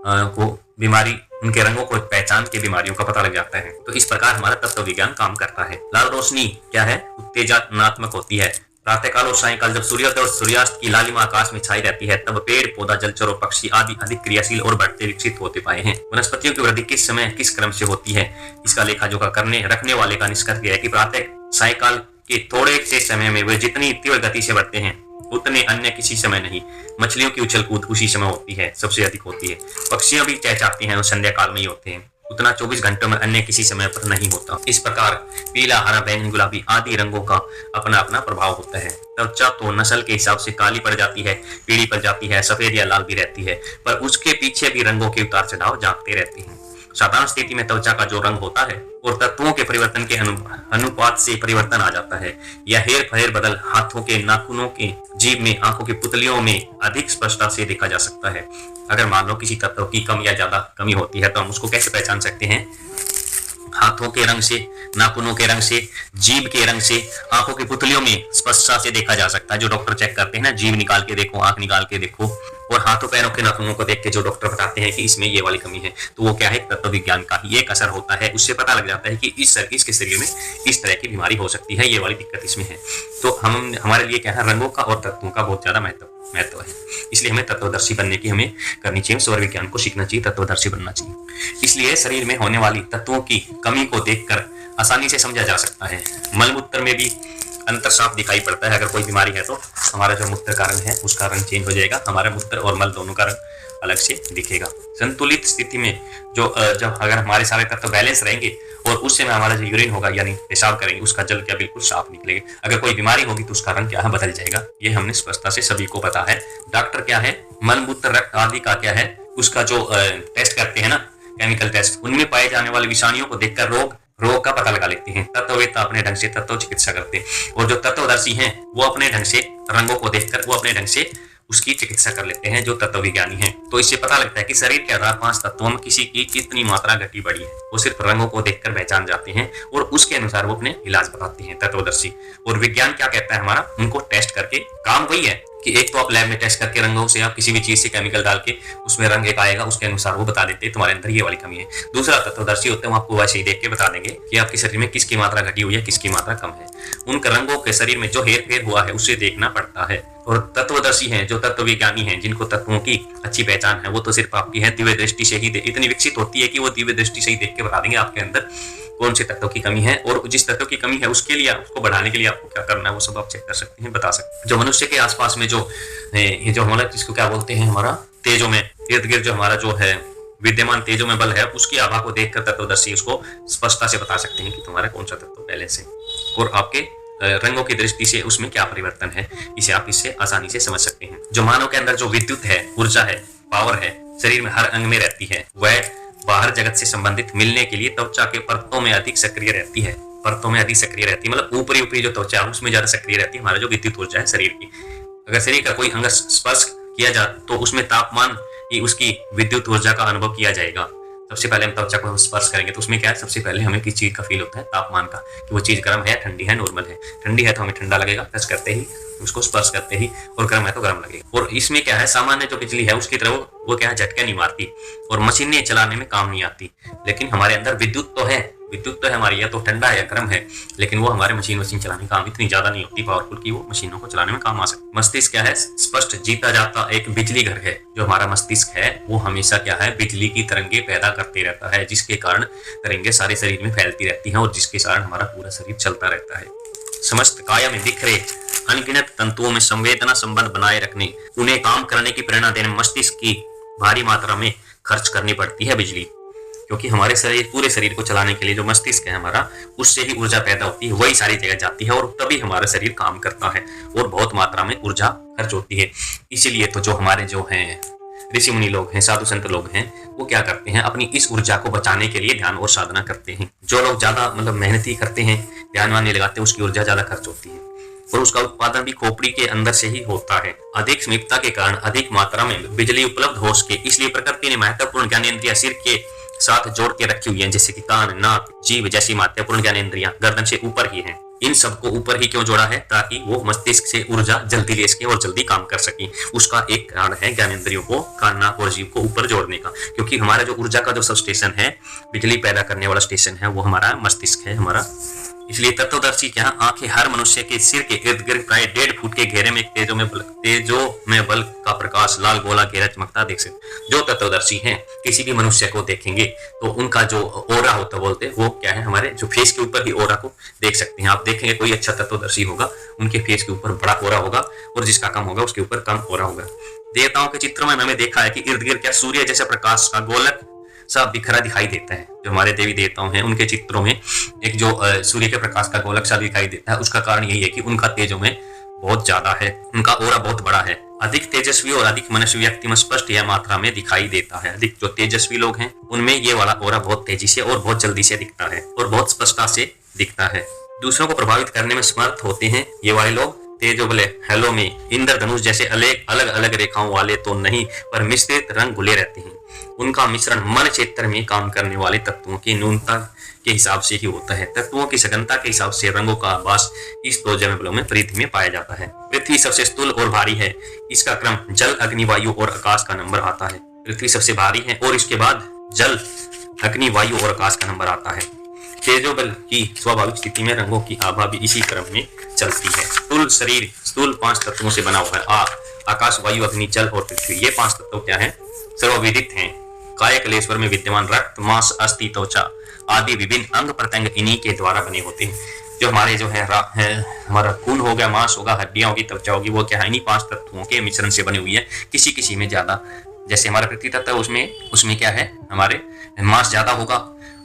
को बीमारी, उनके रंगों को पहचान के बीमारियों का पता लग जाता है। तो इस प्रकार हमारा तत्व विज्ञान काम करता है। लाल रोशनी क्या है, उत्तेजनात्मक होती है। प्रातःकाल और सायंकाल जब सूर्योदय और सूर्यास्त की लालिमा आकाश में छाई रहती है तब पेड़ पौधा, जलचर और पक्षी आदि अधिक क्रियाशील और बढ़ते विकसित होते पाए हैं। वनस्पतियों की वृद्धि किस समय किस क्रम से होती है, इसका लेखा जोखा करने रखने वाले का निष्कर्ष यह है कि प्रातः सायंकाल के थोड़े से समय में वे जितनी तीव्र गति से बढ़ते हैं उतने अन्य किसी समय नहीं। मछलियों की उछल कूद उसी समय होती है, सबसे अधिक होती है। पक्षियां भी चहचहाती हैं और संध्या काल में ही होते हैं, उतना 24 घंटों में अन्य किसी समय पर नहीं होता। इस प्रकार पीला, हरा, बैंगनी, गुलाबी आदि रंगों का अपना अपना प्रभाव होता है। त्वचा तो नस्ल के हिसाब से काली पड़ जाती है, पीली पड़ जाती है, सफेद या लाल भी रहती है, पर उसके पीछे भी रंगों के उतार चढ़ाव जागते रहते हैं। साधारण स्थिति में त्वचा का जो रंग होता है और तत्वों के परिवर्तन के अनुपात से परिवर्तन आ जाता है। यह हेर फेर बदल हाथों के, नाखूनों के, जीभ में, आंखों की पुतलियों में अधिक स्पष्टता से देखा जा सकता है। अगर मान लो किसी तत्व की कम या ज्यादा कमी होती है तो हम उसको कैसे पहचान सकते हैं, हाथों के रंग से, नाखूनों के रंग से, जीभ के रंग से, आंखों की पुतलियों में स्पष्टता से देखा जा सकता है। जो डॉक्टर चेक करते हैं ना, जीभ निकाल के देखो, आंख निकाल के देखो, और हाथों पैरों के नाखूनों को देख के जो डॉक्टर बताते हैं कि इसमें ये वाली कमी है, तो वो क्या है, तत्व विज्ञान का ही एक असर होता है। उससे पता लग जाता है कि इसके शरीर में इस तरह की बीमारी हो सकती है, ये वाली दिक्कत इसमें है। तो हम हमारे लिए क्या है, रंगों का और तत्वों का बहुत ज्यादा महत्व है। इसलिए हमें तत्वदर्शी बनने की हमें करनी चाहिए, स्वर विज्ञान को सीखना चाहिए, तत्वदर्शी बनना चाहिए। इसलिए शरीर में होने वाली तत्वों की कमी को देखकर आसानी से समझा जा सकता है। मलमूत्र में भी अंतर साफ दिखाई पड़ता है। अगर कोई बीमारी है तो हमारा जो मूत्र का रंग है उसका रंग चेंज हो जाएगा, हमारा मूत्र और मल दोनों का रंग अलग से दिखेगा। संतुलित स्थिति में जब अगर हमारे सारे तत्व बैलेंस रहेंगे और उस समय हमारा जो यूरिन होगा यानी पेशाब करेंगे उसका जल क्या बिल्कुल साफ निकलेगा। अगर कोई बीमारी होगी तो उसका रंग क्या है, बदल जाएगा। ये हमने स्पष्टता से सभी को पता है। डॉक्टर क्या है, मल मूत्र रक्त आदि का क्या है, उसका जो टेस्ट करते हैं ना, केमिकल टेस्ट, उनमें पाए जाने वाले विषाणुओं को देखकर रोग का पता लगा लेते हैं। तत्ववेत्ता अपने ढंग से तत्व चिकित्सा करते हैं और जो तत्वदर्शी हैं वो अपने ढंग से रंगों को देखकर वो अपने ढंग से उसकी चिकित्सा कर लेते हैं, जो तत्व विज्ञानी हैं। तो इससे पता लगता है कि शरीर के आधार 5 तत्वों में किसी की कितनी मात्रा घटी बढ़ी है, वो सिर्फ रंगों को देखकर पहचान जाते हैं और उसके अनुसार वो अपने इलाज बताते हैं, तत्वदर्शी। और विज्ञान क्या कहता है हमारा, उनको टेस्ट करके काम वही है कि एक तो आप लैब में टेस्ट करके रंगों से आप किसी भी चीज से केमिकल डाल के उसमें रंग एक आएगा, उसके अनुसार वो बता देते हैं तुम्हारे अंदर ये वाली कमी है। दूसरा तत्वदर्शी होते हैं, वो आपको वैसे ही देख के बता देंगे कि आपके शरीर में किसकी मात्रा घटी हुई है, किसकी मात्रा कम है। उन रंगों के शरीर में जो हेर फेर हुआ है उसे देखना पड़ता है। और तत्वदर्शी हैं, जो तत्व विज्ञानी हैं, जिनको तत्वों की अच्छी पहचान है, वो तो सिर्फ आपकी है दिव्य दृष्टि से ही इतनी विकसित होती है कि वो दिव्य दृष्टि से ही देख के बता देंगे आपके अंदर कौन से तत्व की कमी है और जिस तत्व की कमी है उसके लिए उसको बढ़ाने के लिए आपको क्या करना है वो सब आप चेक कर सकते हैं, बता सकते हैं। जो मनुष्य के आसपास में जो हमारा जिसको क्या बोलते हैं, हमारा तेजो में इर्द गिर्द जो हमारा जो है विद्यमान तेजो में बल है, उसकी आभा को देखकर तत्वदर्शी उसको स्पष्टता से बता सकते हैं कि तुम्हारा कौन सा तत्व पहले से और आपके रंगों की दृष्टि से उसमें क्या परिवर्तन है, इसे आप इससे आसानी से समझ सकते हैं। जो मानव के अंदर जो विद्युत है, ऊर्जा है, पावर है, शरीर में हर अंग में रहती है, वह बाहर जगत से संबंधित मिलने के लिए त्वचा के परतों में अधिक सक्रिय रहती है। परतों में अधिक सक्रिय रहती है मतलब ऊपरी जो त्वचा है उसमें ज्यादा सक्रिय रहती है हमारा जो विद्युत ऊर्जा है शरीर की। अगर शरीर का कोई अंग स्पर्श किया जाए तो उसमें तापमान की उसकी विद्युत ऊर्जा का अनुभव किया जाएगा। सबसे पहले हम त्वचा को स्पर्श करेंगे तो उसमें क्या है, सबसे पहले हमें किस चीज का फील होता है, तापमान का, कि वो चीज गर्म है, ठंडी है, नॉर्मल है। ठंडी है तो हमें ठंडा लगेगा टच करते ही, उसको स्पर्श करते ही, और गर्म है तो गर्म लगेगा। और इसमें क्या है, सामान्य जो बिजली है उसकी तरह वो क्या है, झटके नहीं मारती और मशीनें चलाने में काम नहीं आती। लेकिन हमारे अंदर विद्युत तो है विद्युत तो है हमारी, या तो ठंडा है या गर्म है, लेकिन वो हमारे मशीन चलाने काम इतनी ज्यादा नहीं होती पावरफुल कि वो मशीनों को चलाने में काम आ सके। मस्तिष्क क्या है? स्पष्ट जीता जाता एक बिजली घर है। जो हमारा मस्तिष्क है वो हमेशा क्या है? बिजली की तरंगे पैदा करते रहता है, जिसके कारण तरंगे सारे शरीर में फैलती रहती हैं और जिसके कारण हमारा पूरा शरीर चलता रहता है। समस्त काया में दिख रहे अनगिनत तंतुओं में संवेदना संबंध बनाए रखने, उन्हें काम करने की प्रेरणा देने मस्तिष्क की भारी मात्रा में खर्च करनी पड़ती है बिजली, क्योंकि हमारे शरीर पूरे शरीर को चलाने के लिए जो मस्तिष्क है हमारा, उससे ही ऊर्जा पैदा होती है, वही सारी जगह जाती है और तभी हमारा शरीर काम करता है और बहुत मात्रा में ऊर्जा खर्च होती है। इसीलिए तो जो हमारे जो हैं ऋषि मुनि लोग हैं, साधु संत लोग हैं, वो क्या करते हैं? अपनी इस ऊर्जा को बचाने के लिए ध्यान और साधना करते हैं। जो लोग ज्यादा मेहनती करते हैं, ध्यान वान नहीं लगाते, उसकी ऊर्जा ज्यादा खर्च होती है और उसका उत्पादन भी खोपड़ी के अंदर से ही होता है। अधिक समीपता के कारण अधिक मात्रा में बिजली उपलब्ध हो सके, इसलिए प्रकृति ने महत्वपूर्ण ज्ञानेंद्रियां सिर के साथ जोड़ के रखी हुई है, जैसे कि कान, नाक, जीभ जैसी महत्वपूर्ण ज्ञानेंद्रियां गर्दन से ऊपर ही हैं। इन सबको ऊपर ही क्यों जोड़ा है? ताकि वो मस्तिष्क से ऊर्जा जल्दी ले सके और जल्दी काम कर सके। उसका एक कारण है ज्ञानेंद्रियों को, कान, नाक और जीभ को ऊपर जोड़ने का, क्योंकि हमारा जो ऊर्जा का जो सब स्टेशन है, बिजली पैदा करने वाला स्टेशन है, वो हमारा मस्तिष्क है हमारा। इसलिए तत्वदर्शी क्या आंखें हर मनुष्य के सिर के इर्द गिर्द प्राय 1.5 फुट के घेरे में तेजो में बल का प्रकाश लाल गोला घेरा चमकता देख सकते। जो तत्वदर्शी हैं किसी भी मनुष्य को देखेंगे तो उनका जो ओरा होता बोलते वो क्या है? हमारे जो फेस के ऊपर ही ओरा को देख सकते हैं। आप देखेंगे कोई अच्छा तत्वदर्शी होगा, उनके फेस के ऊपर बड़ा ओरा होगा और जिसका कम होगा उसके ऊपर कम ओरा होगा। देवताओं के चित्रों में मैंने देखा है कि इर्द गिर्द क्या सूर्य जैसे प्रकाश का गोलक सा बिखरा दिखाई देता है। जो हमारे देवी देवताओं हैं उनके चित्रों में एक जो सूर्य के प्रकाश का गोलक सा दिखाई देता है, उसका कारण यही है कि उनका तेजो में बहुत ज्यादा है, उनका ओरा बहुत बड़ा है। अधिक तेजस्वी और अधिक मनस्वी व्यक्ति में स्पष्ट यह मात्रा में दिखाई देता है। अधिक जो तेजस्वी लोग हैं उनमें ये वाला ओरा बहुत तेजी से और बहुत जल्दी से दिखता है और बहुत स्पष्टता से दिखता है। दूसरों को प्रभावित करने में समर्थ होते हैं ये वाले लोग। तेजो बले हेलो में इंद्रधनुष जैसे अलग अलग रेखाओं वाले तो नहीं, पर मिश्रित रंग घुले रहते हैं। उनका मिश्रण मन क्षेत्र में काम करने वाले तत्वों की न्यूनता के हिसाब से ही होता है। तत्वों की सघनता के हिसाब से रंगों का आभास इस दो जलमंडलों में पृथ्वी में पाया जाता है। पृथ्वी सबसे स्थूल और भारी है, इसका क्रम जल, अग्नि, वायु और आकाश का नंबर आता है। पृथ्वी सबसे भारी है और इसके बाद जल, अग्नि, वायु और आकाश का नंबर आता है। तेजोबल की स्वाभाविक स्थिति में रंगों की आभा भी इसी क्रम में चलती है। स्थूल शरीर स्थूल 5 तत्वों से बना हुआ है। आकाश, वायु, अग्नि, जल और पृथ्वी। ये 5 तत्व क्या है? सर्वविदित हैं। काय कलेश्वर में विद्यमान रक्त, मांस, अस्थि, त्वचा आदि विभिन्न अंग प्रत्यंग इन्हीं के द्वारा बने होते हैं। जो हमारे जो है हमारा खून हो गया, मांस होगा, हड्डियां होगी, त्वचा होगी, वो क्या है? इन्हीं 5 तत्वों के मिश्रण से बनी हुई है। किसी किसी में ज्यादा, जैसे हमारा पृथ्वी तत्व है उसमें क्या है? हमारे मांस ज्यादा होगा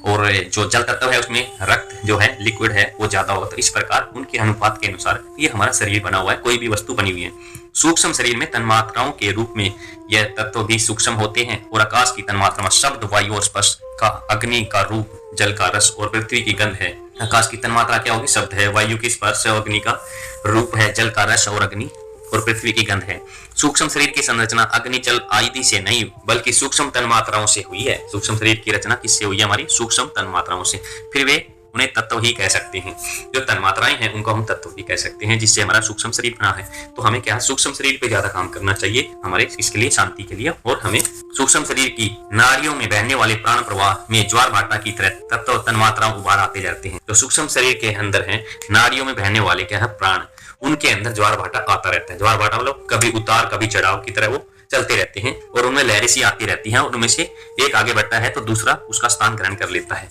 और जो जल तत्व है उसमें रक्त जो है लिक्विड है वो ज्यादा होगा। तो इस प्रकार उनके अनुपात के अनुसार ये हमारा शरीर बना हुआ है, कोई भी वस्तु बनी हुई है। सूक्ष्म शरीर में तन्मात्राओं के रूप में यह तत्व भी सूक्ष्म होते हैं और आकाश की तन्मात्रा में शब्द, वायु और स्पर्श का, अग्नि का रूप, जल का रस और पृथ्वी की गंध है। आकाश की तन्मात्रा क्या होगी? शब्द है, वायु की स्पर्श है, अग्नि का रूप है, जल का रस और अग्नि और पृथ्वी की गंध है। सूक्ष्म शरीर की संरचना अग्नि, जल आदि से नहीं बल्कि सूक्ष्म तन्मात्राओं से हुई है। सूक्ष्म शरीर की रचना किससे हुई है? हमारी सूक्ष्म तन्मात्राओं से। फिर वे उन्हें तत्व ही कह सकते हैं। जो तन्मात्राएं हैं उनको हम तत्व ही कह सकते हैं, जिससे हमारा सूक्ष्म शरीर बना है। तो हमें क्या सूक्ष्म शरीर पे ज्यादा काम करना चाहिए हमारे इसके लिए, शांति के लिए। और हमें सूक्ष्म शरीर की नाड़ियों में बहने वाले प्राण प्रवाह में ज्वार भाटा की तरह तत्व तन्मात्राओं उबार आते जाते हैं। जो सूक्ष्म शरीर के अंदर है नाड़ियों में बहने वाले क्या है? प्राण, उनके अंदर ज्वार भाटा आता रहता है। ज्वार भाटा मतलब कभी उतार कभी चढ़ाव की तरह वो चलते रहते हैं और उनमें लहरें सी आती रहती हैं और उनमें से एक आगे बढ़ता है तो दूसरा उसका स्थान ग्रहण कर लेता है।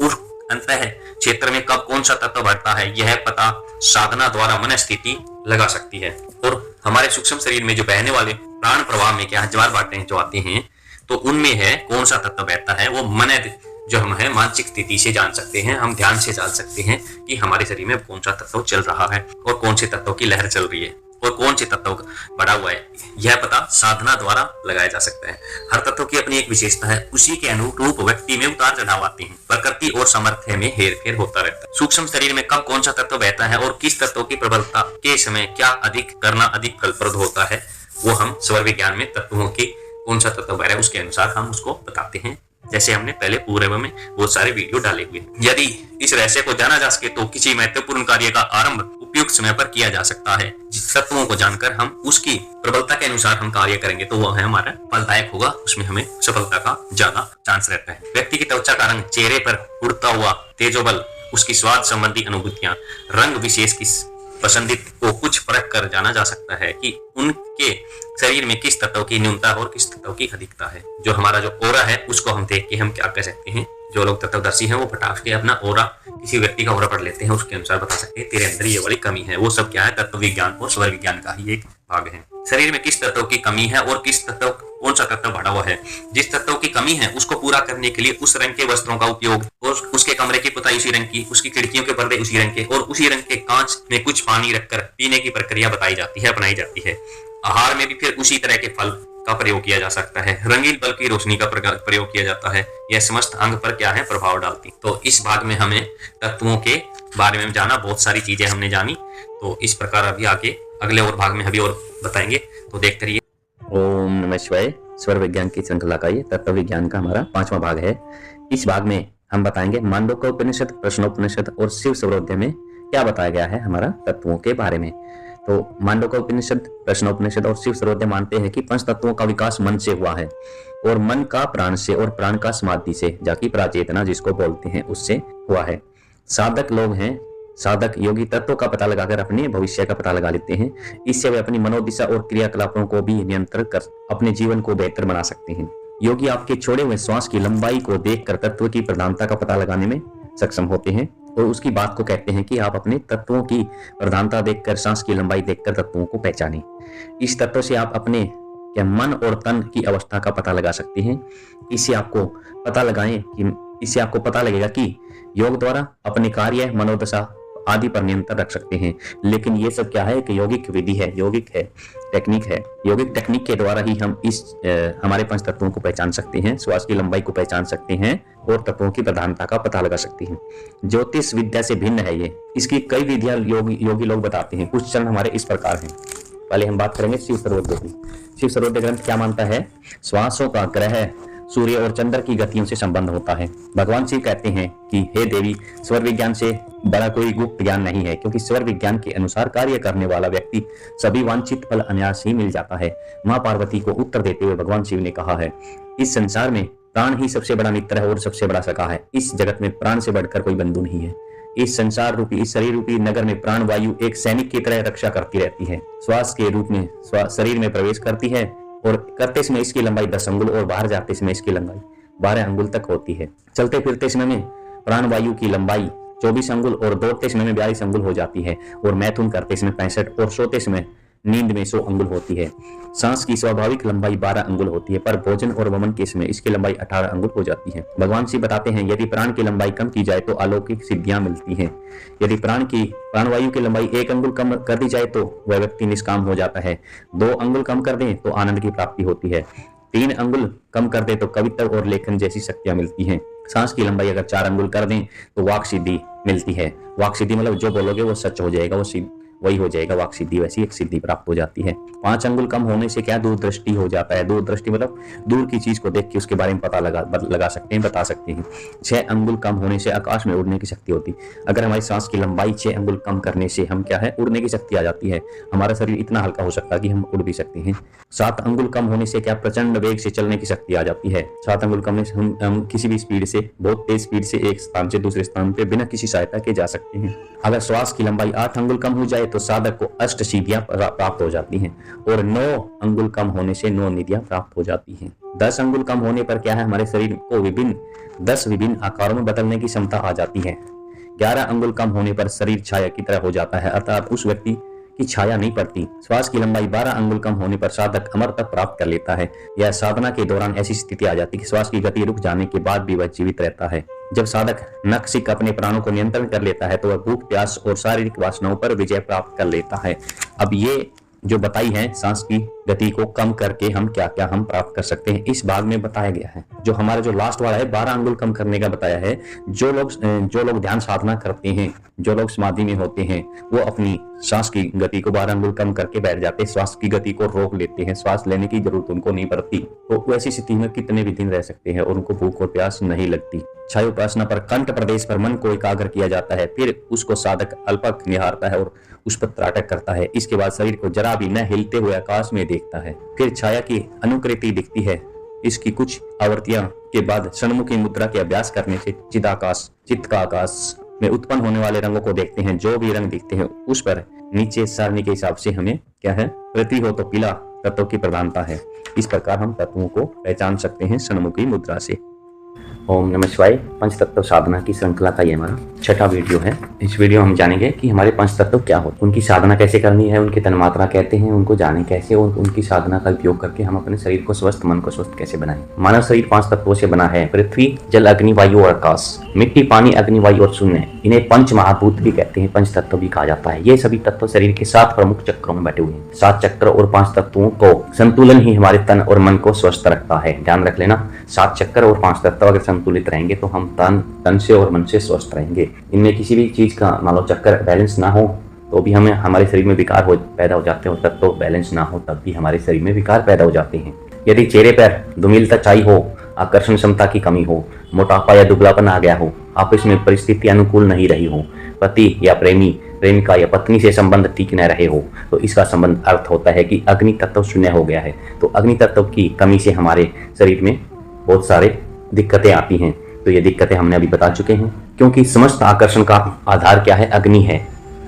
और अंतः क्षेत्र में कब कौन सा तत्व बढ़ता है यह पता साधना द्वारा मन स्थिति लगा सकती है। और हमारे सूक्ष्म शरीर में जो बहने वाले प्राण प्रवाह में क्या ज्वार भाटे जो आते हैं तो उनमें है कौन सा तत्व बहता है, वो मन जो हम है मानसिक स्थिति से जान सकते हैं। हम ध्यान से जान सकते हैं कि हमारे शरीर में कौन सा तत्व चल रहा है और कौन से तत्वों की लहर चल रही है और कौन से तत्व बढ़ा हुआ है। यह पता साधना द्वारा लगाया जा सकता है। हर तत्व की अपनी एक विशेषता है, उसी के अनुरूप व्यक्ति में उतार चढ़ाव आते हैं। प्रकृति और सामर्थ्य में हेरफेर होता रहता है। सूक्ष्म शरीर में कब कौन सा तत्व बहता है और किस तत्व की प्रबलता के समय क्या अधिक करना अधिक फलप्रद होता है, वो हम स्वर विज्ञान में तत्वों की कौन सा तत्व बह रहा है उसके अनुसार हम उसको बताते हैं। जैसे हमने पहले पूर्व में बहुत सारे वीडियो डाले हुए। यदि इस रहस्य को जाना जा सके तो किसी महत्वपूर्ण कार्य का आरंभ उपयुक्त समय पर किया जा सकता है। जिस तत्वों को जानकर हम उसकी प्रबलता के अनुसार हम कार्य करेंगे तो वह है हमारा फलदायक होगा, उसमें हमें सफलता का ज्यादा चांस रहता है। व्यक्ति की त्वचा का रंग चेहरे पर उड़ता हुआ तेजोबल, उसकी स्वाद संबंधी अनुभूतियां, रंग विशेष की पसंदित को कुछ परख कर जाना जा सकता है कि उनके शरीर में किस तत्व की न्यूनता और किस तत्व की अधिकता है। जो हमारा जो ओरा है उसको हम देख के हम क्या कह सकते हैं, जो लोग तत्वदर्शी हैं वो फटाक के अपना ओरा, किसी व्यक्ति का ओरा पढ़ लेते हैं, उसके अनुसार बता सकते हैं तेरे अंदर ये वाली कमी है। वो सब क्या है, तत्व विज्ञान और स्वर विज्ञान का ही एक भाग है। शरीर में किस तत्व की कमी है और किस तत्व, कौन सा तत्व बढ़ा हुआ है। जिस तत्व की कमी है उसको पूरा करने के लिए उस रंग के वस्त्रों का उपयोग, और उसके कमरे की पुताई उसी रंग की, उसकी खिड़कियों के पर्दे उसी रंग के, और उसी रंग के कांच में कुछ पानी रखकर पीने की प्रक्रिया बताई जाती है, अपनाई जाती है। आहार में भी फिर उसी तरह के फल का प्रयोग किया जा सकता है। रंगीन बल्ब की रोशनी का प्रयोग किया जाता है। यह समस्त अंग पर क्या है, प्रभाव डालती। तो इस भाग में हमें तत्वों के बारे में जाना, बहुत सारी चीजें हमने जानी। तो इस प्रकार अभी आगे अगले और भाग में अभी और बताएंगे, तो देखते रहिए। ओम नमः शिवाय। स्वर विज्ञान की श्रृंखला का ये तत्व विज्ञान का हमारा 5वां भाग है। इस भाग में हम बताएंगे मांडुक्य उपनिषद, प्रश्नोपनिषद और शिव स्वरोध्याय में क्या बताया गया है हमारा तत्वों के बारे में। तो मांडुक्य उपनिषद, प्रश्नोपनिषद और शिव स्वरोध्याय मानते हैं कि पंच तत्वों का विकास मन से हुआ है, और मन का प्राण से, और प्राण का समाधि से, जाकी प्राचेतना जिसको बोलते हैं, उससे हुआ है। साधक लोग हैं, साधक योगी तत्वों का पता लगाकर अपने भविष्य का पता लगा लेते हैं। इससे वे अपनी मनोदिशा और क्रियाकलापों को भी नियंत्रित कर अपने जीवन को बेहतर बना सकते हैं। योगी आपके छोड़े हुए श्वास की लंबाई को देखकर तत्व की प्रधानता का पता लगाने में सक्षम होते हैं, और उसकी बात को कहते हैं कि आप अपने तत्वों की प्रधानता देखकर, सांस की लंबाई देखकर तत्वों को पहचानें। इस तत्व से आप अपने क्या मन और तन की अवस्था का पता लगा सकते हैं। इससे आपको पता लगेगा कि योग द्वारा अपने कार्य, मनोदशा आदि पर नियंत्रण रख सकते हैं। लेकिन ये सब क्या है कि यौगिक विधि है, यौगिक है, टेक्निक है। यौगिक टेक्निक के द्वारा ही हम इस हमारे पंच तत्वों को पहचान सकते हैं, श्वास की लंबाई को पहचान सकते हैं और तत्वों की प्रधानता का पता लगा सकते हैं। ज्योतिष विद्या से भिन्न है ये। इसकी कई विधियां योगी लोग बताते हैं। कुछ चरण हमारे इस प्रकार हैं। पहले हम बात करेंगे शिव सर्वोदय की। शिव सर्वोदय ग्रंथ क्या मानता है, श्वासों का ग्रह सूर्य और चंद्र की गतियों से संबंध होता है। भगवान शिव कहते हैं कि हे देवी, स्वर विज्ञान से बड़ा कोई गुप्त ज्ञान नहीं है, क्योंकि स्वर विज्ञान के अनुसार कार्य करने वाला व्यक्ति सभी वांछित फल अनायास ही मिल जाता है। मां पार्वती को उत्तर देते हुए भगवान शिव ने कहा है, इस संसार में प्राण ही सबसे बड़ा मित्र है और सबसे बड़ा सखा है। इस जगत में प्राण से बढ़कर कोई बंधु नहीं है। इस संसार रूपी, इस शरीर रूपी नगर में प्राण वायु एक सैनिक की तरह रक्षा करती रहती है। श्वास के रूप में शरीर में प्रवेश करती है, और करते समय इसकी लंबाई 10 अंगुल और बाहर जाते समय इसकी लंबाई 12 अंगुल तक होती है। चलते फिरते समय में प्राण वायु की लंबाई 24 अंगुल और दौड़ते समय में 42 अंगुल हो जाती है, और मैथुन करते समय 65 और सोते समय नींद में 100 अंगुल होती है। सांस की स्वाभाविक लंबाई 12 अंगुल होती है, पर भोजन और वमन के समय इसकी लंबाई 18 अंगुल हो जाती है। भगवान शिव बताते हैं, यदि प्राण की लंबाई कम की जाए तो अलौकिक सिद्धियां मिलती हैं। यदि प्राणवायु की लंबाई 1 अंगुल कम कर दी जाए तो वह व्यक्ति निष्काम हो जाता है। 2 अंगुल कम कर दें तो आनंद की प्राप्ति होती है। 3 अंगुल कम कर दे तो कविता और लेखन जैसी शक्तियां मिलती हैं। सांस की लंबाई अगर 4 अंगुल कर दें तो वाक सिद्धि मिलती है। वाक सिद्धि मतलब जो बोलोगे वो सच हो जाएगा, वही हो जाएगा, वाक सिद्धि वैसी एक सिद्धि प्राप्त हो जाती है। 5 अंगुल कम होने से क्या दूरदृष्टि हो जाता है। दूरदृष्टि मतलब दूर की चीज को देख के उसके बारे में पता लगा सकते हैं, बता सकते हैं। 6 अंगुल कम होने से आकाश में उड़ने की शक्ति होती है। अगर हमारी सांस की लंबाई 6 अंगुल कम करने से हम क्या है, उड़ने की शक्ति आ जाती है। हमारा शरीर इतना हल्का हो सकता है कि हम उड़ भी सकते हैं। 7 अंगुल कम होने से क्या प्रचंड वेग से चलने की शक्ति आ जाती है। 7 अंगुल कम होने से हम किसी भी स्पीड से, बहुत तेज स्पीड से एक स्थान से दूसरे स्थान पे बिना किसी सहायता के जा सकते हैं। अगर श्वास की लंबाई 8 अंगुल कम हो जाए तो साधक को अष्ट सिद्धियां प्राप्त हो जाती हैं, और 9 अंगुल कम होने से 9 निधियां प्राप्त हो जाती हैं। 10 अंगुल कम होने पर क्या है, हमारे शरीर को 10 विभिन्न आकारों में बदलने की क्षमता आ जाती है। 11 अंगुल कम होने पर शरीर छाया की तरह हो जाता है, अर्थात उस व्यक्ति की छाया नहीं पड़ती। श्वास की लंबाई 12 अंगुल कम होने पर साधक अमरता प्राप्त कर लेता है। यह साधना के दौरान ऐसी स्थिति आ जाती है कि श्वास की गति रुक जाने के बाद भी वह जीवित रहता है। जब साधक नखशिक अपने प्राणों को नियंत्रण कर लेता है तो वह भूख, प्यास और शारीरिक वासनाओं पर विजय प्राप्त कर लेता है। अब ये जो बताई है, सांस की गति को कम करके हम क्या क्या हम प्राप्त कर सकते हैं, इस भाग में बताया गया है। जो हमारा जो लास्ट वाला है 12 अंगुल कम करने का बताया है। जो लोग ध्यान साधना करते हैं, जो लोग समाधि में होते हैं, वो अपनी सांस की गति को 12 अंगुल कम करके बैठ जाते हैं, श्वास की गति को रोक लेते हैं, श्वास लेने की जरूरत उनको नहीं पड़ती। तो वैसी स्थिति में कितने भी दिन रह सकते हैं और उनको भूख और प्यास नहीं लगती। क्षय उपासना पर कंठ प्रदेश पर मन को एकाग्र किया जाता है, फिर उसको साधक अल्पक निहारता है और उस पर त्राटक करता है। इसके बाद शरीर को जरा भी न हिलते हुए आकाश में देखता है। फिर छाया की अनुकृति दिखती है इसकी कुछ आवृत्तियां के बाद षण्मुखी मुद्रा के अभ्यास करने से चिदाकाश चित्त का आकाश में उत्पन्न होने वाले रंगों को देखते हैं। जो भी रंग दिखते हैं उस पर नीचे सारणी के हिसाब से हमें क्या है, पृथ्वी हो तो पीला तत्व की प्रधानता है। इस प्रकार हम तत्वों को पहचान सकते हैं षण्मुखी मुद्रा से। ओम नमः शिवाय। पंच तत्व साधना की श्रृंखला का ये हमारा छठा वीडियो है। इस वीडियो में हम जानेंगे कि हमारे पंच तत्व क्या होते हैं, उनकी साधना कैसे करनी है, उनकी तन्मात्रा कहते हैं, उनको जाने कैसे, और उनकी साधना का उपयोग करके हम अपने शरीर को स्वस्थ, मन को स्वस्थ कैसे बनाएं। मानव शरीर 5 तत्वों से बना है। पृथ्वी, जल, अग्नि, वायु और आकाश। मिट्टी, पानी, अग्नि, वायु और शून्य। इन्हें पंच महाभूत भी कहते हैं, पंच तत्व भी कहा जाता है। ये सभी तत्व शरीर के 7 प्रमुख चक्रों में बैठे हुए हैं। 7 चक्र और 5 तत्वों को संतुलन ही हमारे तन और मन को स्वस्थ रखता है। ध्यान रख लेना, 7 चक्र और 5 तत्व अगर संतुलित रहेंगे तो हम तन से और मन से स्वस्थ रहेंगे। इनमें किसी भी चीज का मान लो चक्कर बैलेंस ना हो तो भी हमें हमारे शरीर में विकार पैदा हो जाते हैं, और तत्व बैलेंस ना हो तब भी हमारे शरीर में विकार पैदा हो जाते हैं। यदि चेहरे पर धूमिलता छाई हो, आकर्षण क्षमता की कमी हो, मोटापा या दुबलापन आ गया हो, आपस में परिस्थिति अनुकूल नहीं रही हो, पति या प्रेमिका या पत्नी से संबंध ठीक न रहे हो, तो इसका संबंध अर्थ होता है कि अग्नि तत्व शून्य हो गया है। तो अग्नि तत्व की कमी से हमारे शरीर में बहुत सारे दिक्कतें आती हैं। तो ये दिक्कतें हमने अभी बता चुके हैं, क्योंकि समस्त आकर्षण का आधार क्या है, अग्नि है,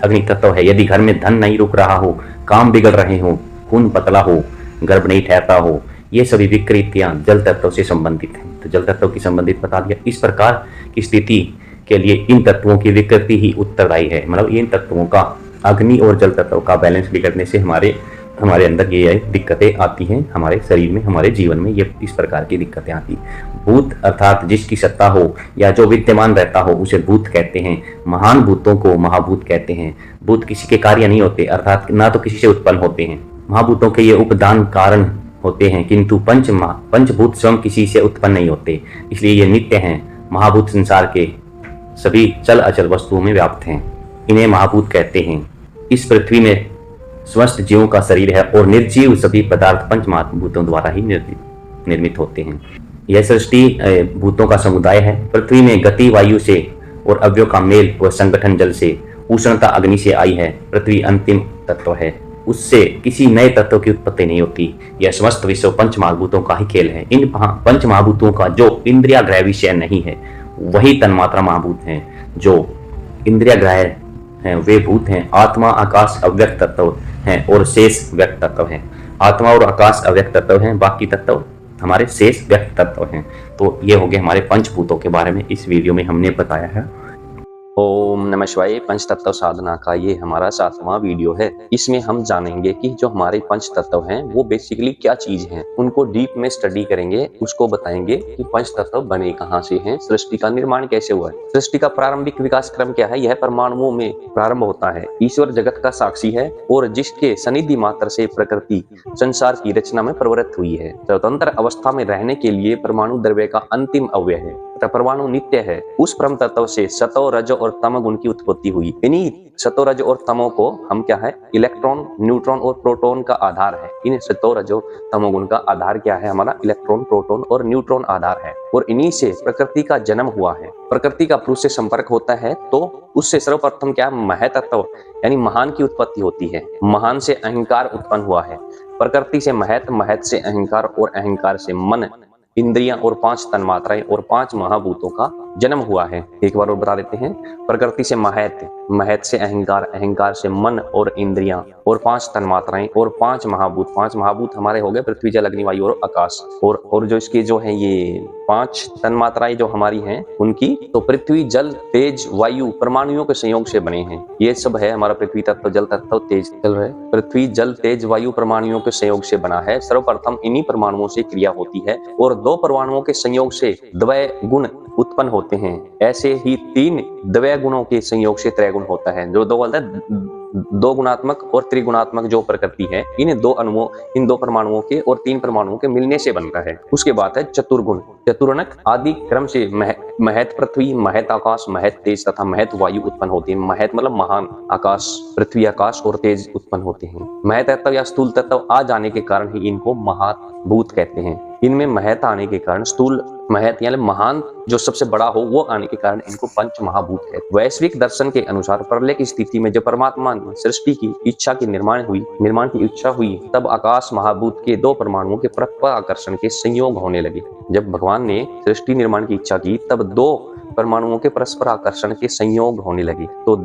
अग्नि तत्व है। यदि घर में धन नहीं रुक रहा हो, काम बिगड़ रहे हो, खून पतला हो, गर्भ नहीं ठहरता हो, ये सभी विकृतियां जल तत्व से संबंधित हैं। तो जल तत्व की संबंधित बता दिया। इस प्रकार की स्थिति के लिए इन तत्वों की विकृति ही उत्तरदायी है। मतलब इन तत्वों का, अग्नि और जल तत्व का बैलेंस बिगड़ने से हमारे अंदर ये दिक्कतें आती हैं, हमारे शरीर में, हमारे जीवन में ये इस प्रकार की दिक्कतें आती। भूत अर्थात जिसकी सत्ता हो या जो विद्यमान रहता हो उसे भूत कहते हैं। महान भूतों को महाभूत कहते हैं। भूत किसी के कार्य नहीं होते, अर्थात ना तो किसी से उत्पन्न होते हैं। महाभूतों के ये उपदान कारण होते हैं, किंतु पंचभूत स्वयं किसी से उत्पन्न नहीं होते, इसलिए ये नित्य हैं। महाभूत संसार के सभी चल अचल वस्तुओं में व्याप्त हैं, इन्हें महाभूत कहते हैं। इस पृथ्वी में स्वस्थ जीवों का शरीर है और निर्जीव सभी पदार्थ पंच महाभूतों द्वारा ही निर्मित होते हैं। यह सृष्टि भूतों का समुदाय है। पृथ्वी में गति वायु से और अवयव का मेल व संगठन जल से, उष्णता अग्नि से आई है। पृथ्वी अंतिम तत्व है, उससे किसी नए तत्व की उत्पत्ति नहीं होती। यह समस्त विश्व पंच महाभूतों का ही खेल है। इन पंच महाभूतों का जो इंद्रिया ग्रह विषय नहीं है वही तन्मात्रा महाभूत हैं। जो इंद्रिया ग्रह हैं वे भूत हैं। आत्मा, आकाश अव्यक्त तत्व हैं और शेष व्यक्त तत्व हैं। आत्मा और आकाश अव्यक्त तत्व हैं, बाकी तत्व हमारे शेष व्यक्त तत्व हैं। तो ये हो गए हमारे पंचभूतों के बारे में इस वीडियो में हमने बताया है। ओम नमः शिवाय। पंच तत्व साधना का ये हमारा 7वां वीडियो है। इसमें हम जानेंगे कि जो हमारे पंच तत्व हैं वो बेसिकली क्या चीज हैं, उनको डीप में स्टडी करेंगे। उसको बताएंगे कि पंच तत्व बने कहाँ से हैं, सृष्टि का निर्माण कैसे हुआ है, सृष्टि का प्रारंभिक विकास क्रम क्या है। यह परमाणुओं में प्रारंभ होता है। ईश्वर जगत का साक्षी है और जिसके सनिधि मात्र से प्रकृति संसार की रचना में प्रवृत्त हुई है। स्वतंत्र अवस्था में रहने के लिए परमाणु द्रव्य का अंतिम अवयव है। परमाणु नित्य है। उस परम तत्व से सतो, रज और तम गुण की उत्पत्ति हुई। इन्हीं सतो, रज और तमो को हम क्या है, इलेक्ट्रॉन, न्यूट्रॉन और प्रोटॉन का आधार है। इन सतो, रज और तमो गुण का आधार क्या है, हमारा इलेक्ट्रॉन, प्रोटॉन और न्यूट्रॉन आधार है। और इन्हीं से प्रकृति का जन्म हुआ है। प्रकृति का पुरुष से संपर्क होता है तो उससे सर्वप्रथम क्या, महतत्व यानी महान की उत्पत्ति होती है। महान से अहंकार उत्पन्न हुआ है। प्रकृति से महत, महत से अहंकार और अहंकार से मन, इंद्रियां और 5 तन्मात्राएं और 5 महाभूतों का जन्म हुआ है। एक बार और बता देते हैं। प्रकृति से महत, महत से अहंकार, अहंकार से मन और इंद्रियां और 5 तन्मात्राएं और 5 महाभूत। 5 महाभूत हमारे हो गए पृथ्वी, जल, अग्नि, वायु और आकाश। और जो इसके जो है ये 5 तन्मात्राएं जो हमारी हैं उनकी, तो पृथ्वी, जल, तेज, वायु परमाणुओं के संयोग से बने हैं। ये सब है हमारा पृथ्वी तत्व, जल तत्व, तेज चल रहे। पृथ्वी, जल, तेज, वायु परमाणुओं के संयोग से बना है। सर्वप्रथम इन्हीं परमाणुओं से क्रिया होती है और 2 परमाणुओं के संयोग से द्वय गुण उत्पन्न होते हैं। ऐसे ही 3 द्वय गुणों के संयोग से त्रैगुण होता है। जो 2 बोलते हैं, 2 गुणात्मक और त्रिगुणात्मक जो प्रकृति है, इन 2 अणुओं, इन 2 परमाणुओं के और 3 परमाणुओं के मिलने से बनता है। उसके बाद है चतुर्गुण, चतुर्णक आदि क्रम से महत पृथ्वी, महत आकाश, महत तेज तथा महत वायु उत्पन्न होते हैं। महत मतलब महान, आकाश, पृथ्वी, आकाश और तेज उत्पन्न होते हैं। महत तत्व या स्थूल तत्व आ जाने के कारण ही इनको महाभूत कहते हैं। इनमें महत आने के कारण, स्थूल महत यानी महान जो सबसे बड़ा हो वो आने के कारण इनको पंच महाभूत है। वैश्विक दर्शन के अनुसार प्रलय की स्थिति में जब परमात्मा ने सृष्टि की इच्छा की निर्माण की इच्छा हुई, तब आकाश महाभूत के दो परमाणुओं के परस्पर आकर्षण के संयोग होने लगे। जब भगवान ने सृष्टि निर्माण की इच्छा की, तब दो परमाणुओं के परस्पर आकर्षण के संयोग होने लगे, तो